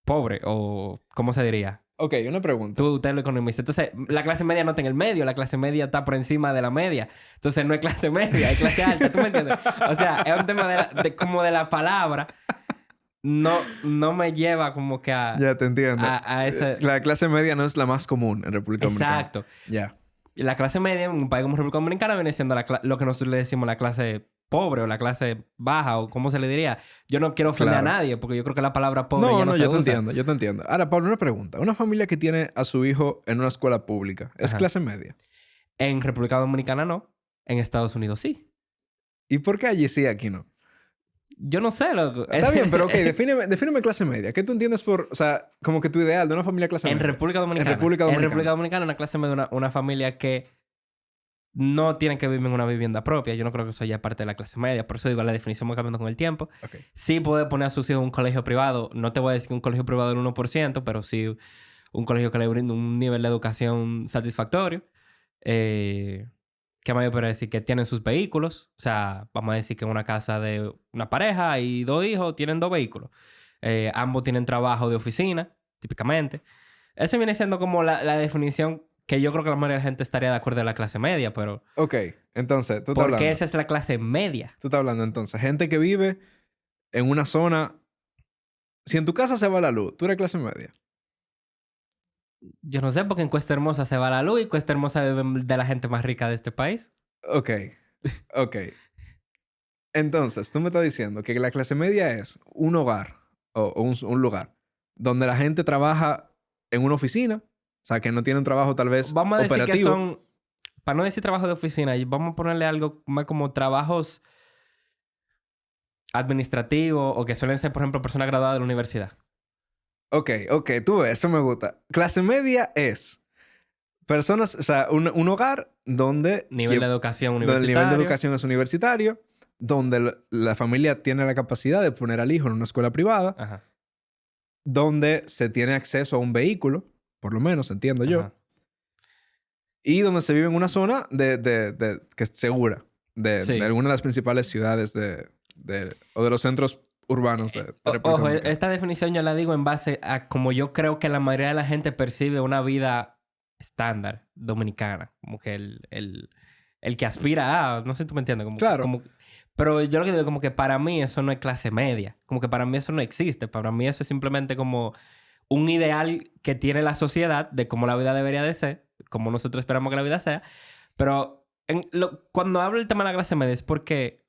pobre o... ¿Cómo se diría? Ok, una pregunta. Usted lo economista. Entonces, la clase media no está en el medio. La clase media está por encima de la media. Entonces, no es clase media, es clase alta. ¿Tú me entiendes? O sea, es un tema como de la palabra. No me lleva como que Ya te entiendo. a ese... La clase media no es la más común en República Dominicana. Exacto. Ya. Y la clase media en un país como República Dominicana viene siendo lo que nosotros le decimos la clase pobre o la clase baja o cómo se le diría. Yo no quiero ofender Claro. a nadie porque yo creo que la palabra pobre ya no se yo te usa. entiendo, yo te entiendo. Ahora, Pablo, una pregunta. Una familia que tiene a su hijo en una escuela pública, ¿es Ajá. clase media? En República Dominicana no. En Estados Unidos sí. ¿Y por qué allí sí, aquí no? Yo no sé, loco. Está bien, pero ok, defíneme clase media. ¿Qué tú entiendes por, o sea, como que tu ideal de una familia clase En media? República Dominicana. En República Dominicana. En República Dominicana una clase media, una familia que no tiene que vivir en una vivienda propia. Yo no creo que eso ya parte de la clase media. Por eso digo, la definición va cambiando con el tiempo. Ok. Sí puede poner a sus hijos en un colegio privado. No te voy a decir que un colegio privado del 1%, pero sí un colegio que le brinde un nivel de educación satisfactorio. ¿Qué más yo puedo decir? Que tienen sus vehículos. O sea, vamos a decir que en una casa de una pareja y dos hijos tienen dos vehículos. Ambos tienen trabajo de oficina, típicamente. Eso viene siendo como la definición que yo creo que la mayoría de la gente estaría de acuerdo de la clase media, pero... Ok, entonces, tú estás ¿Por hablando. qué esa es la clase media? Tú estás hablando entonces. Gente que vive en una zona... Si en tu casa se va la luz, tú eres clase media. Yo no sé, porque en Cuesta Hermosa se va la luz y Cuesta Hermosa es de la gente más rica de este país. Ok, ok. Entonces, tú me estás diciendo que la clase media es un hogar o un lugar donde la gente trabaja en una oficina, o sea, que no tiene un trabajo tal vez Vamos a decir que operativo. son, para no decir trabajo de oficina, y vamos a ponerle algo más como trabajos administrativos o que suelen ser, por ejemplo, personas graduadas de la universidad. Ok, tú ves, eso me gusta. Clase media es personas, o sea, un hogar donde... Nivel de educación donde el nivel de universitario. educación es universitario, donde la familia tiene la capacidad de poner al hijo en una escuela privada, Ajá. donde se tiene acceso a un vehículo, por lo menos, entiendo yo, Ajá. y donde se vive en una zona que es segura Sí. de alguna de las principales ciudades o de los centros urbanos de República Ojo, Dominicana. esta definición yo la digo en base a como yo creo que la mayoría de la gente percibe una vida estándar dominicana. Como que el que aspira a... No sé si tú me entiendes. Claro. Pero yo lo que digo como que para mí eso no es clase media. Como que para mí eso no existe. Para mí eso es simplemente como un ideal que tiene la sociedad de cómo la vida debería de ser. Como nosotros esperamos que la vida sea. Pero cuando hablo del tema de la clase media es porque...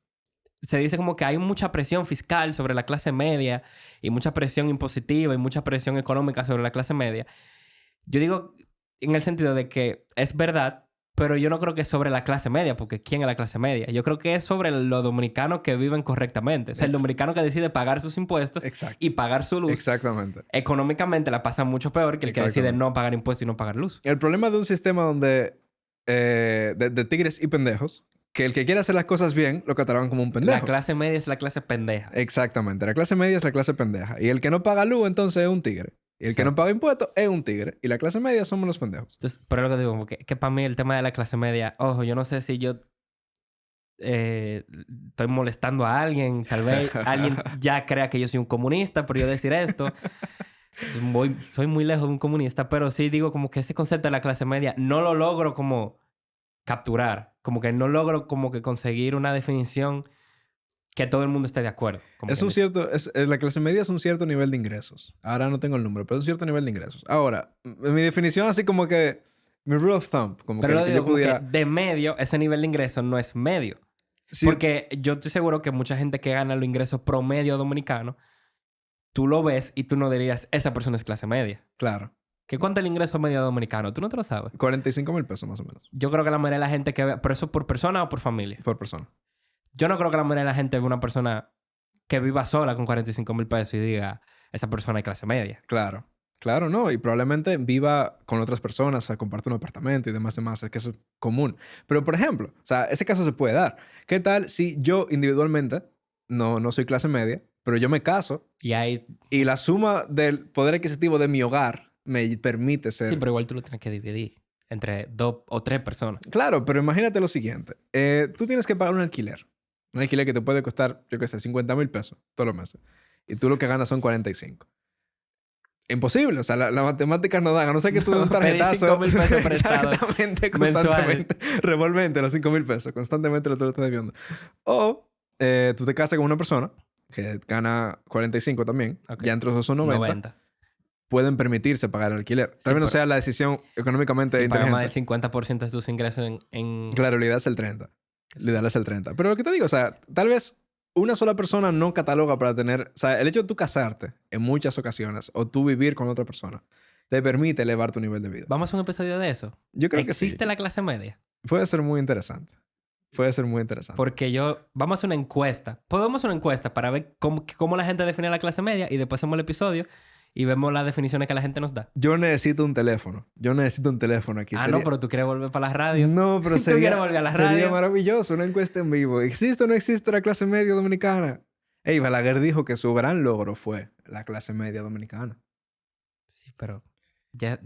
Se dice como que hay mucha presión fiscal sobre la clase media y mucha presión impositiva y mucha presión económica sobre la clase media. Yo digo en el sentido de que es verdad, pero yo no creo que es sobre la clase media, porque ¿quién es la clase media? Yo creo que es sobre los dominicanos que viven correctamente. O sea, el dominicano que decide pagar sus impuestos Exacto. y pagar su luz. Exactamente. Económicamente la pasa mucho peor que el que decide no pagar impuestos y no pagar luz. El problema de un sistema donde... de tigres y pendejos, que el que quiere hacer las cosas bien lo catalogan como un pendejo. La clase media es la clase pendeja. Exactamente. La clase media es la clase pendeja. Y el que no paga luz, entonces es un tigre. Y el que no paga impuestos es un tigre. Y la clase media somos los pendejos. Entonces, pero es lo que digo, como que para mí el tema de la clase media, ojo, yo no sé si yo estoy molestando a alguien, tal vez alguien ya crea que yo soy un comunista por yo decir esto. Soy muy lejos de un comunista, pero sí digo como que ese concepto de la clase media no lo logro como capturar, como que no logro como que conseguir una definición que todo el mundo esté de acuerdo. Es un cierto... la clase media es un cierto nivel de ingresos. Ahora no tengo el número, pero es un cierto nivel de ingresos. Ahora, mi definición así como que... Mi rule of thumb, como pero que digo, yo pudiera... como que de medio, ese nivel de ingreso no es medio. Sí, Porque yo estoy seguro que mucha gente que gana los ingresos promedio dominicano, tú lo ves y tú no dirías, esa persona es clase media. claro. ¿Qué cuánto es el ingreso medio dominicano? Tú no te lo sabes. 45,000 pesos más o menos. Yo creo que la mayoría de la gente que ve... ¿Pero eso por persona o por familia? Por persona. Yo no creo que la mayoría de la gente ve una persona que viva sola con 45,000 pesos y diga, esa persona es clase media. Claro. Claro, no. Y probablemente viva con otras personas, o sea, comparte un apartamento y demás. Es que eso es común. Pero, por ejemplo, o sea, ese caso se puede dar. ¿Qué tal si yo individualmente no soy clase media, pero yo me caso y la suma del poder adquisitivo de mi hogar me permite ser... Sí, pero igual tú lo tienes que dividir entre 2 o 3 personas. Claro, pero imagínate lo siguiente. Tú tienes que pagar un alquiler. Un alquiler que te puede costar, yo qué sé, 50,000 pesos todos los meses. Y tú lo que ganas son 45. Imposible. O sea, la matemática no da. A no ser que tú des un tarjetazo. 5,000 pesos prestados. Exactamente, constantemente. Revolvente los 5,000 pesos. Constantemente lo estás debiendo. O tú te casas con una persona que gana 45 también. Okay. Ya entre los dos son 90. Pueden permitirse pagar el alquiler. Tal vez no sea la decisión económicamente inteligente. Más del 50% de tus ingresos en... Claro, la idea es el 30. La idea es el 30. Pero lo que te digo, o sea, tal vez una sola persona no cataloga para tener... O sea, el hecho de tú casarte en muchas ocasiones o tú vivir con otra persona te permite elevar tu nivel de vida. ¿Vamos a hacer un episodio de eso? Yo creo que sí. ¿Existe la clase media? Puede ser muy interesante. Puede ser muy interesante. Porque vamos a hacer una encuesta. Podemos hacer una encuesta para ver cómo la gente define la clase media y después hacemos el episodio y vemos las definiciones que la gente nos da. Yo necesito un teléfono. aquí. No, pero tú quieres volver para la radio. No, pero ¿Tú quieres volver a la radio? Sería maravilloso una encuesta en vivo. ¿Existe o no existe la clase media dominicana? Ey, Balaguer dijo que su gran logro fue la clase media dominicana. Sí, pero ya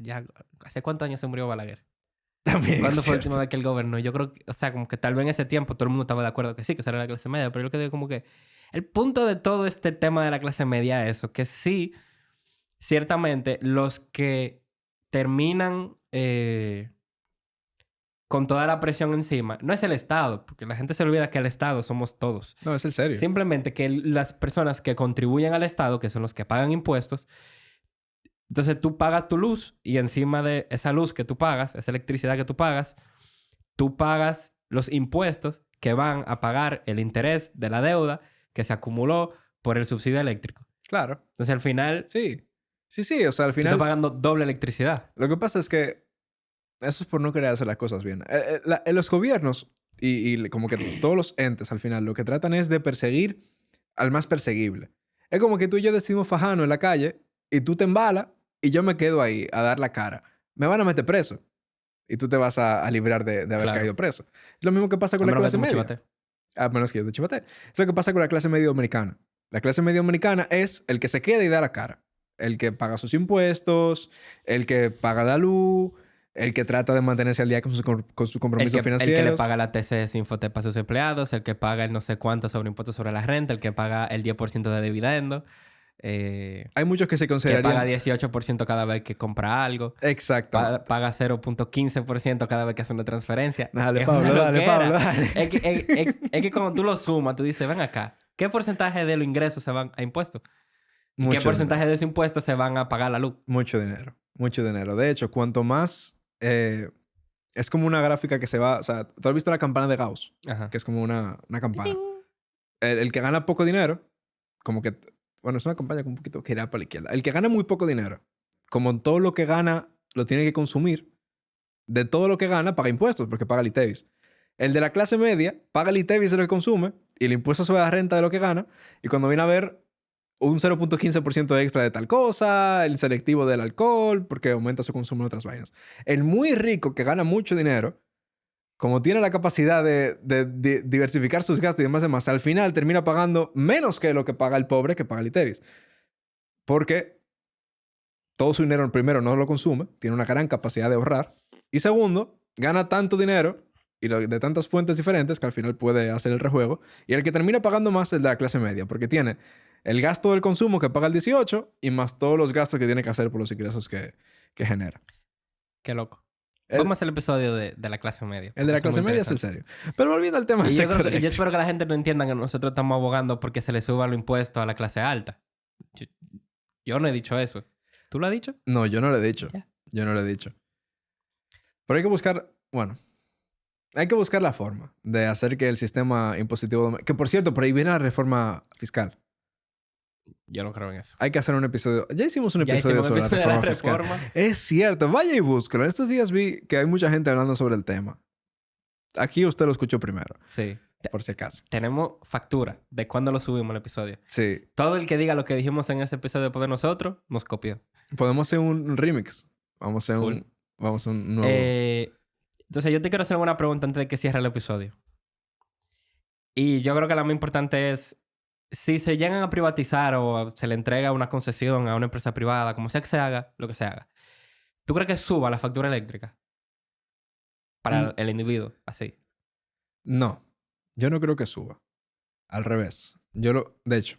¿hace cuántos años se murió Balaguer? También. ¿Cuándo fue la última vez que él gobernó? Yo creo que, o sea, como que tal vez en ese tiempo todo el mundo estaba de acuerdo que sí, que esa era la clase media, pero yo lo que digo como que El punto de todo este tema de la clase media es eso, que sí, ciertamente, los que terminan con toda la presión encima, no es el Estado, porque la gente se olvida que el Estado somos todos. No, es el serio. Simplemente que las personas que contribuyen al Estado, que son los que pagan impuestos, entonces tú pagas tu luz y encima de esa luz que tú pagas, esa electricidad que tú pagas los impuestos que van a pagar el interés de la deuda que se acumuló por el subsidio eléctrico. Claro. Entonces al final, Sí. Sí. O sea, al tú final... estás pagando doble electricidad. Lo que pasa es que eso es por no querer hacer las cosas bien. Los gobiernos y como que todos los entes al final lo que tratan es de perseguir al más perseguible. Es como que tú y yo decimos fajano en la calle y tú te embalas y yo me quedo ahí a dar la cara. Me van a meter preso y tú te vas a librar de haber Claro. caído preso. Es lo mismo que pasa con A la menos que clase tú me media. chivatees. A menos que yo te chivateé. Es lo que pasa con la clase media dominicana. La clase media dominicana es el que se queda y da la cara. El que paga sus impuestos, el que paga la luz, el que trata de mantenerse al día con su compromiso financiero. El que le paga la TCS Infotep a sus empleados, el que paga el no sé cuánto sobre impuestos sobre la renta, el que paga el 10% de dividendo, Hay muchos que se que considerarían... paga 18% cada vez que compra algo, Exacto. paga 0.15% cada vez que hace una transferencia. Dale, Es Pablo, una dale, loquera. Pablo, dale. Es que cuando tú lo sumas, tú dices, ven acá, ¿qué porcentaje de los ingresos se van a impuestos? ¿Y qué Mucho porcentaje dinero. de esos impuestos se van a pagar la luz? Mucho dinero. Mucho dinero. De hecho, cuanto más... es como una gráfica que se va... O sea, ¿tú has visto la campana de Gauss? Ajá. Que es como una campana. ¡Ting! El que gana poco dinero, como que... Bueno, es una campaña con un poquito girada para la izquierda. El que gana muy poco dinero, como todo lo que gana lo tiene que consumir, de todo lo que gana paga impuestos porque paga el ITEVIS. El de la clase media paga el ITEVIS de lo que consume y el impuesto sobre la renta de lo que gana. Y cuando viene a ver un 0.15% extra de tal cosa, el selectivo del alcohol, porque aumenta su consumo en otras vainas. El muy rico que gana mucho dinero, como tiene la capacidad de diversificar sus gastos y demás, al final termina pagando menos que lo que paga el pobre que paga el ITEVIS. Porque todo su dinero, primero, no lo consume, tiene una gran capacidad de ahorrar. Y segundo, gana tanto dinero y de tantas fuentes diferentes que al final puede hacer el rejuego. Y el que termina pagando más es el de la clase media, porque tiene el gasto del consumo que paga el 18 y más todos los gastos que tiene que hacer por los ingresos que genera. Qué loco. Vamos a hacer el episodio de la clase media. El de la clase media es el serio. Pero volviendo al tema del Y yo, sector yo eléctrico. espero que la gente no entienda que nosotros estamos abogando porque se le suban los impuestos a la clase alta. Yo no he dicho eso. ¿Tú lo has dicho? No, yo no lo he dicho. Ya. Yo no lo he dicho. Pero hay que buscar... Bueno. Hay que buscar la forma de hacer que el sistema impositivo... Que, por cierto, por ahí viene la reforma fiscal. Yo no creo en eso. Hay que hacer un episodio... Ya hicimos un Ya episodio hicimos un sobre episodio la de la reforma fiscal. reforma. Es cierto. Vaya y búscalo. En estos días vi que hay mucha gente hablando sobre el tema. Aquí usted lo escuchó primero, Sí. por si acaso. Tenemos factura de cuándo lo subimos el episodio. Sí. Todo el que diga lo que dijimos en ese episodio después de nosotros, nos copió. Podemos hacer un remix. Vamos a hacer Full. un nuevo... Entonces, yo te quiero hacer una pregunta antes de que cierre el episodio. Y yo creo que la más importante es, si se llegan a privatizar o se le entrega una concesión a una empresa privada, como sea que se haga, lo que se haga, ¿tú crees que suba la factura eléctrica para el individuo? Así. No. Yo no creo que suba. Al revés. De hecho,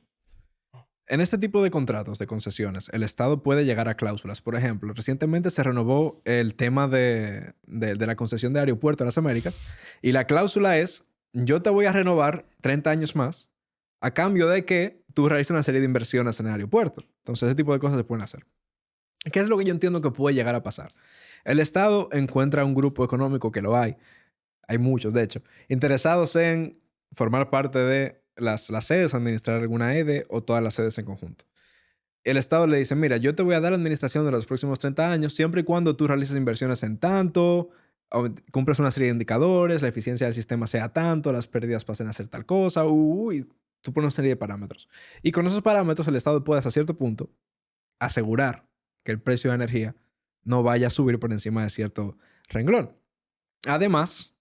en este tipo de contratos de concesiones, el Estado puede llegar a cláusulas. Por ejemplo, recientemente se renovó el tema de la concesión de Aeropuerto de las Américas y la cláusula es, yo te voy a renovar 30 años más a cambio de que tú realices una serie de inversiones en el aeropuerto. Entonces, ese tipo de cosas se pueden hacer. ¿Qué es lo que yo entiendo que puede llegar a pasar? El Estado encuentra un grupo económico que lo hay muchos de hecho, interesados en formar parte de las sedes, administrar alguna EDE o todas las sedes en conjunto. El Estado le dice, mira, yo te voy a dar la administración de los próximos 30 años siempre y cuando tú realices inversiones en tanto, cumplas una serie de indicadores, la eficiencia del sistema sea tanto, las pérdidas pasen a ser tal cosa, y tú pones una serie de parámetros. Y con esos parámetros el Estado puede hasta cierto punto asegurar que el precio de energía no vaya a subir por encima de cierto renglón. Además,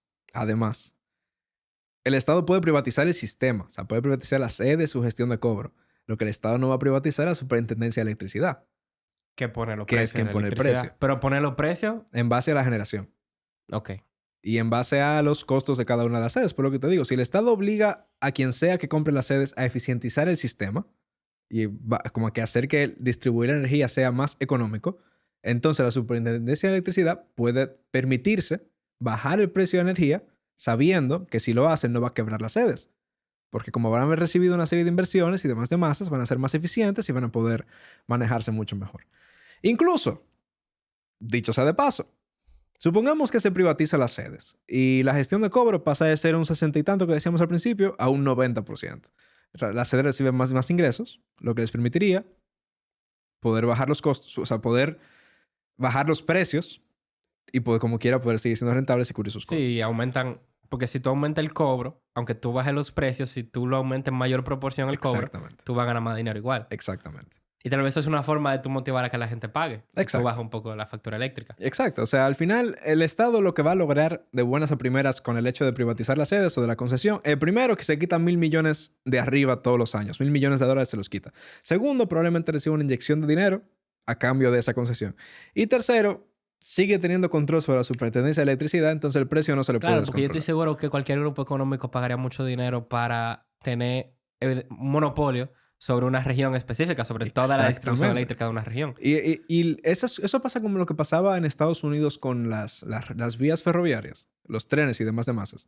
el Estado puede privatizar el sistema. O sea, puede privatizar la sede, su gestión de cobro. Lo que el Estado no va a privatizar es la Superintendencia de Electricidad. Que pone los Que precios. es quien de pone el electricidad. precio. Pero pone los precios. En base a la generación. Ok. y en base a los costos de cada una de las sedes. Por lo que te digo, si el Estado obliga a quien sea que compre las sedes a eficientizar el sistema y como que hacer que distribuir energía sea más económico, entonces la Superintendencia de Electricidad puede permitirse bajar el precio de energía sabiendo que si lo hacen no va a quebrar las sedes. Porque como van a haber recibido una serie de inversiones y demás de masas, van a ser más eficientes y van a poder manejarse mucho mejor. Incluso, dicho sea de paso, supongamos que se privatiza las sedes y la gestión de cobro pasa de ser un 60 y tanto que decíamos al principio a un 90%. Las sedes reciben más ingresos, lo que les permitiría poder bajar los costos, o sea, poder bajar los precios y poder, como quiera, poder seguir siendo rentables y cubrir sus costos. Sí, aumentan. Porque si tú aumentas el cobro, aunque tú bajes los precios, si tú lo aumentas en mayor proporción el cobro, tú vas a ganar más dinero igual. Exactamente. Y tal vez eso es una forma de tú motivar a que la gente pague. Si tú bajas un poco la factura eléctrica. Exacto. O sea, al final, el Estado lo que va a lograr de buenas a primeras con el hecho de privatizar las sedes o de la concesión, primero, que se quitan $1,000 millones de arriba todos los años. $1,000 millones se los quita. Segundo, probablemente reciba una inyección de dinero a cambio de esa concesión. Y tercero, sigue teniendo control sobre la Superintendencia de Electricidad, entonces el precio no se le puede descontrolar. Porque yo estoy seguro que cualquier grupo económico pagaría mucho dinero para tener un monopolio sobre una región específica, sobre toda la distribución eléctrica de una región. Y eso pasa como lo que pasaba en Estados Unidos con las vías ferroviarias, los trenes y demás de masas.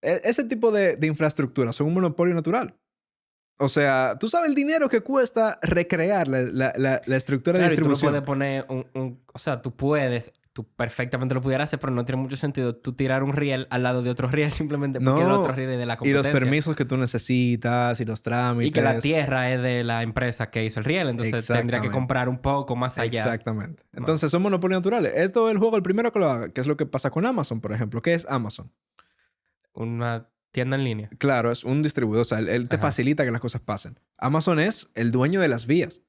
Ese tipo de infraestructuras son un monopolio natural. O sea, tú sabes el dinero que cuesta recrear la estructura de distribución. Y tú no puedes poner o sea, tú perfectamente lo pudieras hacer, pero no tiene mucho sentido tú tirar un riel al lado de otro riel simplemente porque el otro riel es de la competencia. Y los permisos que tú necesitas y los trámites. Y que la tierra es de la empresa que hizo el riel, entonces tendría que comprar un poco más allá. Exactamente. Entonces son monopolios naturales. Esto es el juego, el primero que lo haga, que es lo que pasa con Amazon, por ejemplo. ¿Qué es Amazon? Una tienda en línea. Claro, es un distribuidor. O sea, él te facilita que las cosas pasen. Amazon es el dueño de las vías.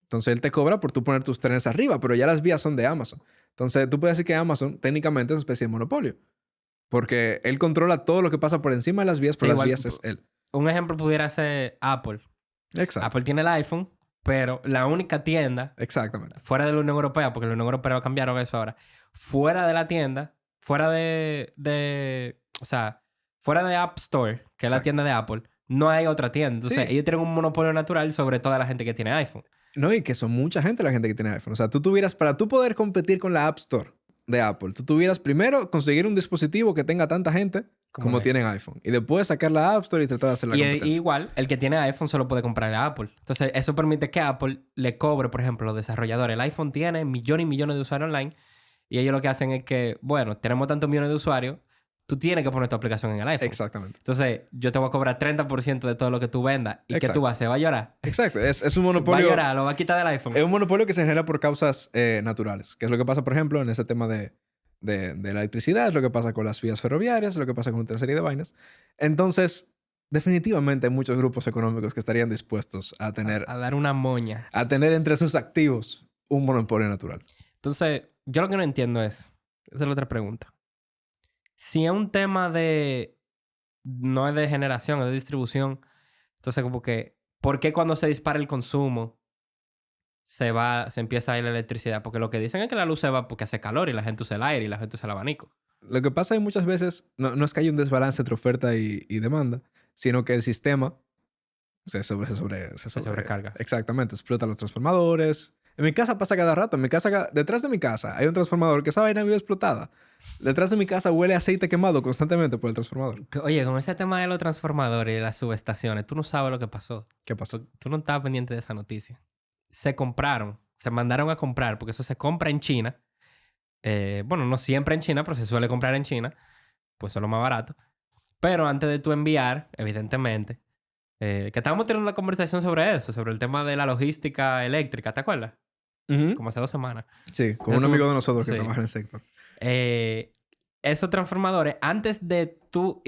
Entonces, él te cobra por tú poner tus trenes arriba, pero ya las vías son de Amazon. Entonces, tú puedes decir que Amazon técnicamente es una especie de monopolio. Porque él controla todo lo que pasa por encima de las vías, pero las vías es él. Un ejemplo pudiera ser Apple. Exacto. Apple tiene el iPhone, pero la única tienda... Exactamente. Fuera de la Unión Europea, porque la Unión Europea cambiaron eso ahora. Fuera de la tienda, fuera o sea, fuera de App Store, que es la tienda de Apple, no hay otra tienda. Entonces, ellos tienen un monopolio natural sobre toda la gente que tiene iPhone. No, y que son mucha gente la gente que tiene iPhone. O sea, para tú poder competir con la App Store de Apple, tú tuvieras primero conseguir un dispositivo que tenga tanta gente como tienen iPhone. Y después sacar la App Store y tratar de hacer la competencia. Y igual, el que tiene iPhone solo puede comprarle a Apple. Entonces, eso permite que Apple le cobre, por ejemplo, a los desarrolladores. El iPhone tiene millones y millones de usuarios online y ellos lo que hacen es que, bueno, tenemos tantos millones de usuarios, tú tienes que poner tu aplicación en el iPhone. Exactamente. Entonces, yo te voy a cobrar 30% de todo lo que tú vendas. ¿Y qué tú vas a hacer? ¿Va a llorar? Exacto. Es un monopolio... Va a llorar, lo va a quitar del iPhone. Es un monopolio que se genera por causas naturales. Que es lo que pasa, por ejemplo, en ese tema de la electricidad. Es lo que pasa con las vías ferroviarias. Es lo que pasa con otra serie de vainas. Entonces, definitivamente hay muchos grupos económicos que estarían dispuestos a tener... A dar una moña. A tener entre sus activos un monopolio natural. Entonces, yo lo que no entiendo es... Esa es la otra pregunta. Si es un tema de... No es de generación, es de distribución. Entonces, como que... ¿Por qué cuando se dispara el consumo se empieza a ir la electricidad? Porque lo que dicen es que la luz se va porque hace calor y la gente usa el aire y la gente usa el abanico. Lo que pasa es muchas veces... No es que haya un desbalance entre oferta y demanda, sino que el sistema se sobrecarga. Exactamente. Explota los transformadores. En mi casa pasa cada rato. Detrás de mi casa hay un transformador que esa vaina vive explotada. Detrás de mi casa huele aceite quemado constantemente por el transformador. Oye, con ese tema de los transformadores y las subestaciones, tú no sabes lo que pasó. ¿Qué pasó? Tú no estabas pendiente de esa noticia. Se mandaron a comprar, porque eso se compra en China. Bueno, no siempre en China, pero se suele comprar en China. Pues eso es lo más barato. Pero antes de tú enviar, evidentemente, que estábamos teniendo una conversación sobre eso, sobre el tema de la logística eléctrica, ¿te acuerdas? Como hace 2 semanas. Sí, con un amigo de nosotros que trabaja en el sector. Esos transformadores, antes de tú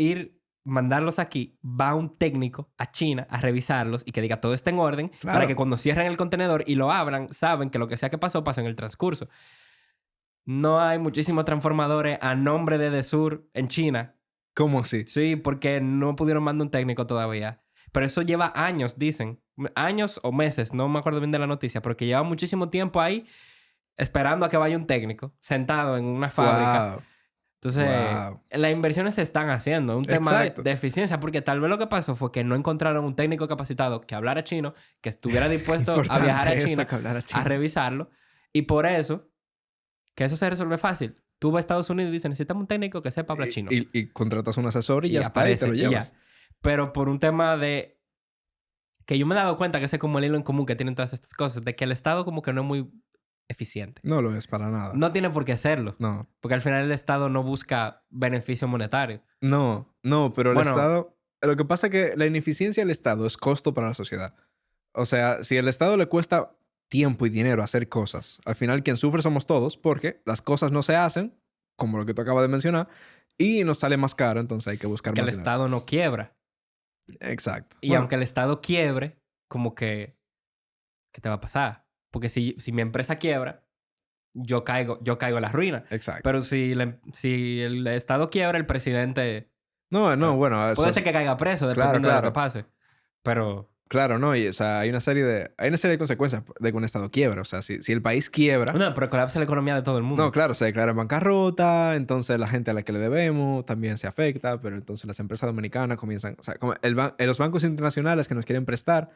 mandarlos aquí, va un técnico a China a revisarlos y que diga todo está en orden, claro, para que cuando cierren el contenedor y lo abran, saben que lo que sea que pasó pasa en el transcurso. No hay muchísimos transformadores a nombre de Desur en China. ¿Cómo así? Sí, porque no pudieron mandar un técnico todavía. Pero eso lleva años, dicen. Años o meses, no me acuerdo bien de la noticia, porque lleva muchísimo tiempo ahí esperando a que vaya un técnico sentado en una fábrica. Wow. Entonces, Wow. las inversiones se están haciendo. Un tema Exacto. de eficiencia, porque tal vez lo que pasó fue que no encontraron un técnico capacitado que hablara chino, que estuviera dispuesto a viajar a Importante eso, China que hablara a chino. revisarlo. Y por eso, que eso se resuelve fácil. Tú vas a Estados Unidos y dices, necesitamos un técnico que sepa hablar chino. Y contratas un asesor y Y ya está, y te aparece, lo y llevas. ya. Pero por un tema de... Que yo me he dado cuenta que ese es como el hilo en común que tienen todas estas cosas. De que el Estado como que no es muy eficiente. No lo es para nada. No tiene por qué hacerlo. No. Porque al final el Estado no busca beneficio monetario. No, pero el Bueno, Estado... Lo que pasa es que la ineficiencia del Estado es costo para la sociedad. O sea, si al Estado le cuesta tiempo y dinero hacer cosas, al final quien sufre somos todos porque las cosas no se hacen, como lo que tú acabas de mencionar, y nos sale más caro, entonces hay que buscar que el más dinero. Estado no quiebra. Exacto. Y Bueno, aunque el Estado quiebre, como que... ¿Qué te va a pasar? Porque si mi empresa quiebra, yo caigo en la ruina. exacto. Pero si el Estado quiebra, el presidente... No, sea, bueno, eso Puede ser que caiga preso, dependiendo de lo que pase. Pero... Claro, no, y o sea, hay una serie de consecuencias de que un Estado quiebra. O sea, si el país quiebra, No, pero colapsa la economía de todo el mundo. no, claro, se declara en bancarrota, entonces la gente a la que le debemos también se afecta, pero entonces las empresas dominicanas comienzan, o sea, como los bancos internacionales que nos quieren prestar,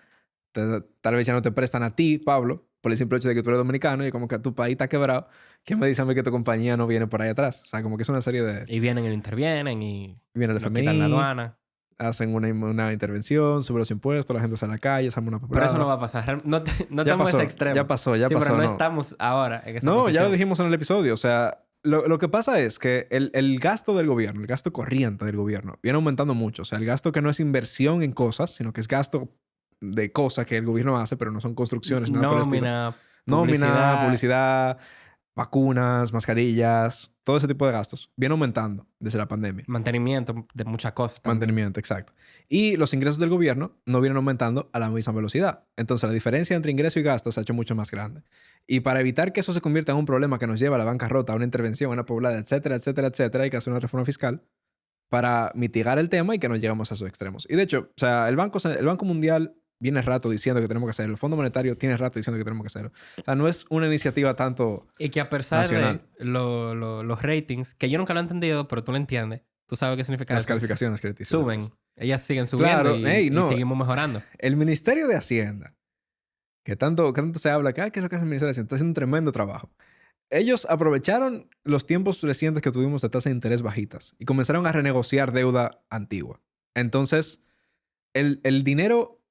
tal vez ya no te prestan a ti, Pablo, por el simple hecho de que tú eres dominicano y como que tu país está quebrado, ¿quién me dice a mí que tu compañía no viene por ahí atrás? O sea, como que es una serie de... Y vienen y intervienen y Viene el nos quitan la FMI, aduana. hacen una intervención, suben los impuestos, la gente sale a la calle, se arma una Pero papelada. eso no va a pasar. No Ya estamos en pasó, ese extremo. ya pasó, Sí, pero no, no. estamos ahora en esa No, ya posición. lo dijimos en el episodio. O sea, lo que pasa es que el gasto del gobierno, el gasto corriente del gobierno, viene aumentando mucho. O sea, el gasto que no es inversión en cosas, sino que es gasto de cosas que el gobierno hace, pero no son construcciones, nada por el estilo. Nómina, publicidad, vacunas, mascarillas, todo ese tipo de gastos viene aumentando desde la pandemia. Mantenimiento de muchas cosas. También. Mantenimiento, exacto. Y los ingresos del gobierno no vienen aumentando a la misma velocidad. Entonces, la diferencia entre ingreso y gasto se ha hecho mucho más grande. Y para evitar que eso se convierta en un problema que nos lleva a la bancarrota, a una intervención, a una poblada, etcétera, etcétera, etcétera, hay que hacer una reforma fiscal para mitigar el tema y que no lleguemos a esos extremos. Y de hecho, o sea, el Banco Mundial viene rato diciendo que tenemos que hacerlo. El Fondo Monetario tiene rato diciendo que tenemos que hacerlo. O sea, no es una iniciativa tanto Y que a pesar nacional. de los ratings, que yo nunca lo he entendido, pero tú lo entiendes, tú sabes qué significa Las eso. calificaciones crediticias. Suben. Ellas siguen subiendo Claro, y seguimos mejorando. El Ministerio de Hacienda, que tanto se habla que, ¿qué es lo que hace el Ministerio de Hacienda? Está haciendo un tremendo trabajo. Ellos aprovecharon los tiempos recientes que tuvimos de tasas de interés bajitas y comenzaron a renegociar deuda antigua. Entonces, el dinero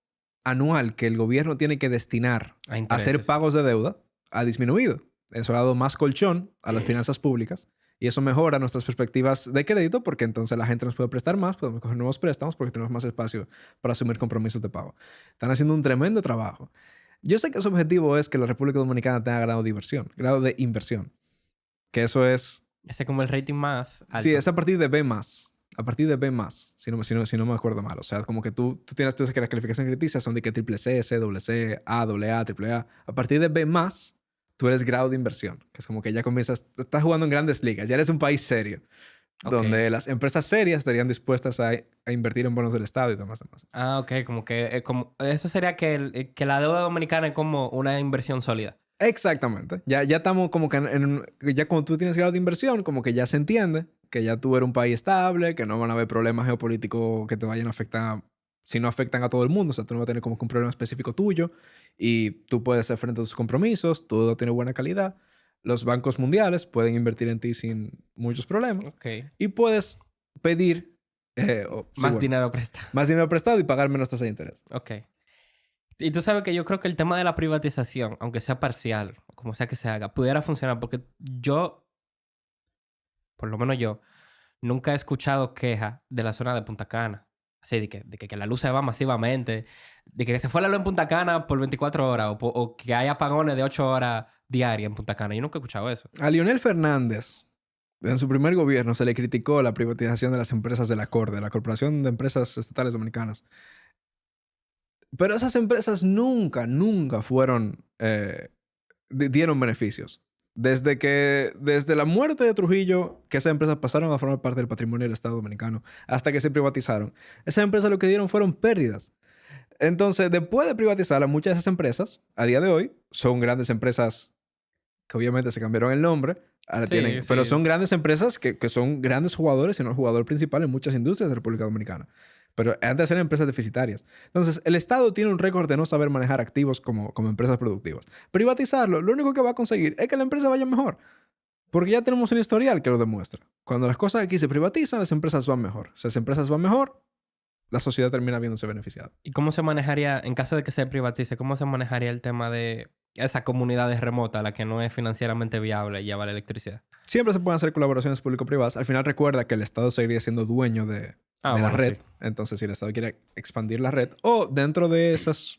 anual que el gobierno tiene que destinar a hacer pagos de deuda ha disminuido. Eso ha dado más colchón a las finanzas públicas y eso mejora nuestras perspectivas de crédito porque entonces la gente nos puede prestar más, podemos coger nuevos préstamos porque tenemos más espacio para asumir compromisos de pago. Están haciendo un tremendo trabajo. Yo sé que su objetivo es que la República Dominicana tenga grado de inversión. Que eso es... Ese es como el rating más alto. Sí, es a partir de B+. A partir de B+, si no me acuerdo mal. O sea, como que tú sabes que las calificaciones crediticias son de que triple C, C, doble C, A, doble A, triple A. A partir de B+, tú eres grado de inversión. Que es como que ya comienzas... Estás jugando en grandes ligas. Ya eres un país serio. Okay. Donde las empresas serias estarían dispuestas a invertir en bonos del Estado y demás. Ah, ok. Como que... eso sería que la deuda dominicana es como una inversión sólida. Exactamente. Ya estamos como que ya cuando tú tienes grado de inversión, como que ya se entiende que ya tú eres un país estable, que no van a haber problemas geopolíticos que te vayan a afectar, si no afectan a todo el mundo. O sea, tú no vas a tener como que un problema específico tuyo y tú puedes hacer frente a tus compromisos, todo tiene buena calidad. Los bancos mundiales pueden invertir en ti sin muchos problemas. Okay. Y puedes pedir... dinero prestado. Más dinero prestado y pagar menos tasa de interés. Ok. Y tú sabes que yo creo que el tema de la privatización, aunque sea parcial, como sea que se haga, pudiera funcionar porque yo, por lo menos yo, nunca he escuchado queja de la zona de Punta Cana. Así, de que la luz se va masivamente, de que se fue la luz en Punta Cana por 24 horas o que hay apagones de 8 horas diarias en Punta Cana. Yo nunca he escuchado eso. A Leonel Fernández, en su primer gobierno, se le criticó la privatización de las empresas de la CORDE, la Corporación de Empresas Estatales Dominicanas. Pero esas empresas nunca fueron... dieron beneficios. Desde la muerte de Trujillo, que esas empresas pasaron a formar parte del patrimonio del Estado Dominicano, hasta que se privatizaron. Esas empresas lo que dieron fueron pérdidas. Entonces, después de privatizarlas, muchas de esas empresas, a día de hoy, son grandes empresas que obviamente se cambiaron el nombre, Ahora Sí, tienen, sí. pero son grandes empresas que son grandes jugadores, sino el jugador principal en muchas industrias de República Dominicana. Pero antes eran empresas deficitarias. Entonces, el Estado tiene un récord de no saber manejar activos como empresas productivas. Privatizarlo, lo único que va a conseguir es que la empresa vaya mejor. Porque ya tenemos un historial que lo demuestra. Cuando las cosas aquí se privatizan, las empresas van mejor. Si las empresas van mejor, la sociedad termina viéndose beneficiada. ¿Y cómo se manejaría, en caso de que se privatice, cómo se manejaría el tema de esa comunidad remota a la que no es financieramente viable llevar la electricidad? Siempre se pueden hacer colaboraciones público-privadas. Al final recuerda que el Estado seguiría siendo dueño de la Bueno, red. sí. Entonces, si el Estado quiere expandir la red, o dentro de esas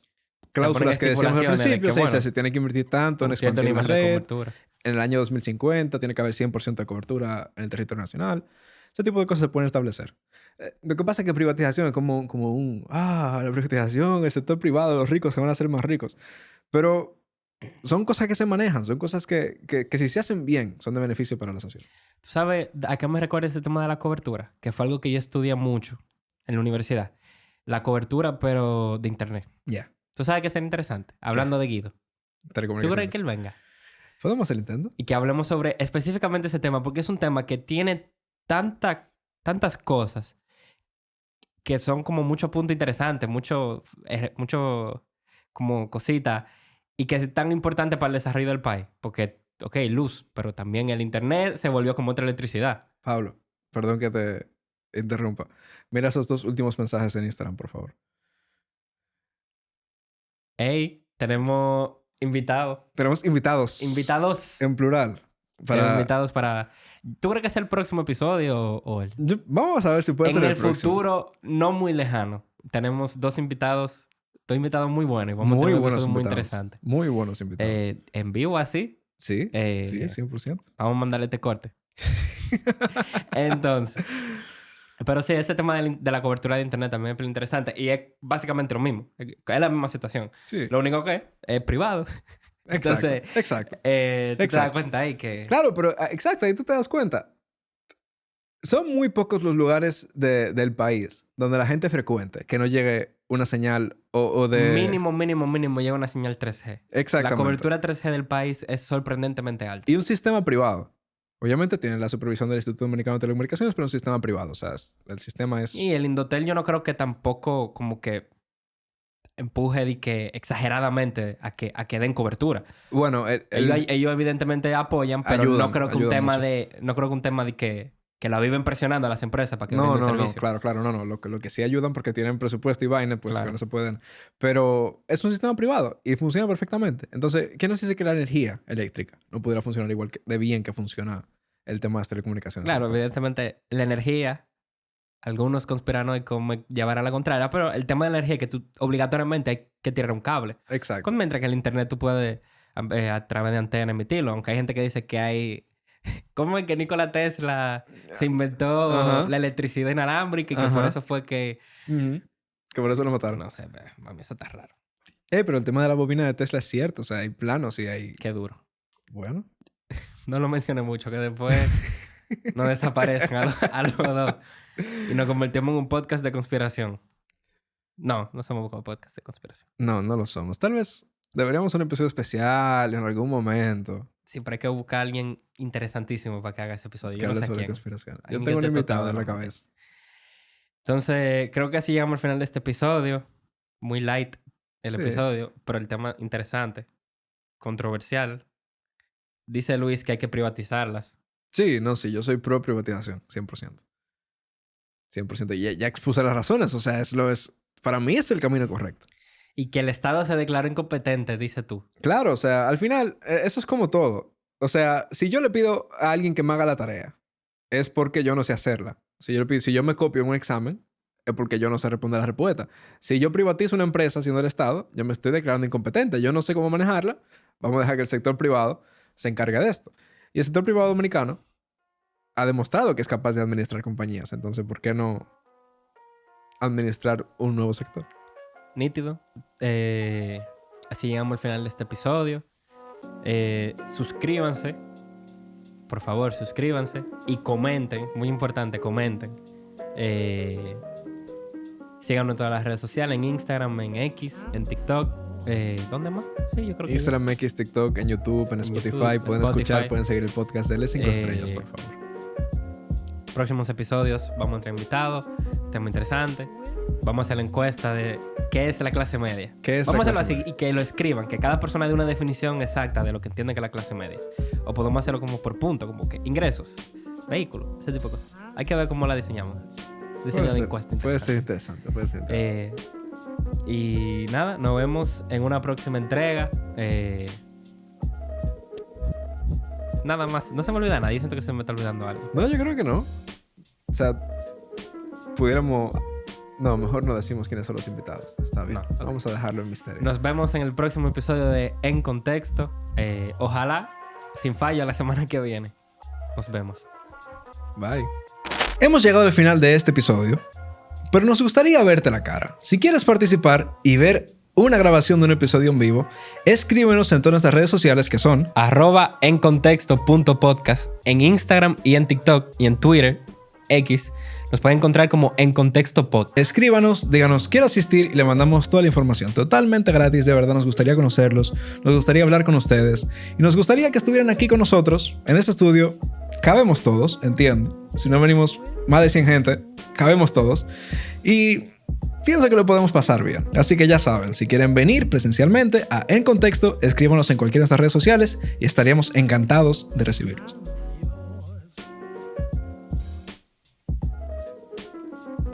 ponen cláusulas que decíamos al estipulaciones de principio, que, se dice, bueno, se tiene que invertir tanto en un cierto expandir la nivel de red. cobertura. En el año 2050 tiene que haber 100% de cobertura en el territorio nacional. Ese tipo de cosas se pueden establecer. Lo que pasa es que privatización es como la privatización, el sector privado, los ricos se van a hacer más ricos. Pero son cosas que se manejan, son cosas que si se hacen bien, son de beneficio para la sociedad. ¿Tú sabes a qué me recuerda ese tema de la cobertura? Que fue algo que yo estudié mucho en la universidad. La cobertura, pero de internet. Ya. ¿Tú sabes qué sería interesante? Hablando de Guido. ¿Tú crees Telecomunicaciones. que él venga? ¿Podemos hacer el intento? Y que hablemos sobre específicamente ese tema, porque es un tema que tiene tantas cosas que son como mucho punto interesante, mucho como cosita, y que es tan importante para el desarrollo del país. Porque, ok, luz, pero también el internet se volvió como otra electricidad. Pablo, perdón que te interrumpa. Mira esos 2 últimos mensajes en Instagram, por favor. Hey, tenemos invitados. Tenemos invitados. Invitados. En plural. Tenemos invitados para... ¿Tú crees que es el próximo episodio o el...? Vamos a ver si puede ser En el el próximo. futuro no muy lejano. Tenemos dos invitados muy buenos. Y vamos a tener un episodio muy interesante. Muy buenos invitados. En vivo así. Sí, sí, 100%. Vamos a mandarle este corte. Entonces... Pero sí, ese tema de la cobertura de internet también es interesante. Y es básicamente lo mismo. Es la misma situación. Sí. Lo único que es privado. Entonces, exacto. tú te das cuenta ahí que... Claro, pero exacto, ahí tú te das cuenta. Son muy pocos los lugares del país donde la gente frecuente que no llegue una señal o de... Mínimo llega una señal 3G. Exactamente. La cobertura 3G del país es sorprendentemente alta. Y un sistema privado. Obviamente tiene la supervisión del Instituto Dominicano de Telecomunicaciones, pero un sistema privado. O sea, el sistema es... Y el Indotel yo no creo que tampoco como que empuje de que exageradamente a que den cobertura. Bueno, ellos evidentemente apoyan, pero ayudan, no creo que un tema mucho. no creo que un tema de que la viven presionando a las empresas para que no, brinden no, servicio. claro, no. Lo que sí ayudan porque tienen presupuesto y vaina, pues Claro. que no se pueden. Pero es un sistema privado y funciona perfectamente. Entonces, ¿qué nos dice que la energía eléctrica no pudiera funcionar igual de bien que funciona el tema de las telecomunicaciones? Claro, evidentemente la energía, algunos conspiranoicos me llevarán a la contraria, pero el tema de la energía es que tú obligatoriamente hay que tirar un cable. Exacto. Mientras que el internet tú puedes a través de antena emitirlo, aunque hay gente que dice que hay... ¿Cómo es que Nikola Tesla se inventó Ajá. la electricidad inalámbrica y que Ajá. por eso fue que... Que por eso lo mataron. No sé, mami, eso está raro. Pero el tema de la bobina de Tesla es cierto. O sea, hay planos y hay... Qué duro. Bueno. No lo mencioné mucho, que después no desaparecen a los dos. Y nos convertimos en un podcast de conspiración. No somos un podcast de conspiración. No lo somos. Tal vez deberíamos hacer un episodio especial en algún momento. Sí, pero hay que buscar a alguien interesantísimo para que haga ese episodio. Yo no sé sobre quién. conspiración. Yo Alguien tengo un que esté invitado tratado en la de cabeza. Entonces, creo que así llegamos al final de este episodio. Muy light el Sí. episodio, pero el tema interesante, controversial. Dice Luis que hay que privatizarlas. Sí, yo soy pro privatización, 100%. 100%. Y ya expuse las razones. O sea, para mí es el camino correcto. Y que el Estado se declara incompetente, dice tú. Claro, o sea, al final, eso es como todo. O sea, si yo le pido a alguien que me haga la tarea, es porque yo no sé hacerla. Si yo me copio en un examen, es porque yo no sé responder la respuesta. Si yo privatizo una empresa siendo el Estado, yo me estoy declarando incompetente. Yo no sé cómo manejarla. Vamos a dejar que el sector privado se encargue de esto. Y el sector privado dominicano ha demostrado que es capaz de administrar compañías. Entonces, ¿por qué no administrar un nuevo sector? Nítido. Así llegamos al final de este episodio. Suscríbanse. Por favor, suscríbanse. Y comenten. Muy importante, comenten. Síganos en todas las redes sociales. En Instagram, en X, en TikTok. ¿Dónde más? Sí, yo creo que Instagram, X, TikTok, en YouTube, en Spotify. Pueden escuchar, pueden seguir el podcast. Denle 5 estrellas, por favor. Próximos episodios vamos a entrar invitados. Tema interesante. Vamos a hacer la encuesta de qué es la clase media. Vamos a hacerlo así y que lo escriban. Que cada persona dé una definición exacta de lo que entiende que es la clase media. O podemos hacerlo como por punto. Como que ingresos, vehículos, ese tipo de cosas. Hay que ver cómo la diseñamos. Diseño de encuesta. Puede ser interesante. Y nada, nos vemos en una próxima entrega. Nada más. No se me olvida nada. Yo siento que se me está olvidando algo. No, yo creo que no. O sea, pudiéramos... No, mejor no decimos quiénes son los invitados. Está bien. No, okay. Vamos a dejarlo en misterio. Nos vemos en el próximo episodio de En Contexto. Ojalá, sin fallo, la semana que viene. Nos vemos. Bye. Hemos llegado al final de este episodio, pero nos gustaría verte la cara. Si quieres participar y ver una grabación de un episodio en vivo, escríbenos en todas nuestras redes sociales que son @encontexto.podcast en Instagram y en TikTok y en Twitter, X. Nos pueden encontrar como En Contexto Pod. Escríbanos, díganos, quiero asistir y le mandamos toda la información totalmente gratis. De verdad, nos gustaría conocerlos, nos gustaría hablar con ustedes y nos gustaría que estuvieran aquí con nosotros en este estudio. Cabemos todos, entiendo. Si no venimos más de 100 gente, cabemos todos. Y pienso que lo podemos pasar bien. Así que ya saben, si quieren venir presencialmente a En Contexto, escríbanos en cualquiera de nuestras redes sociales y estaríamos encantados de recibirlos.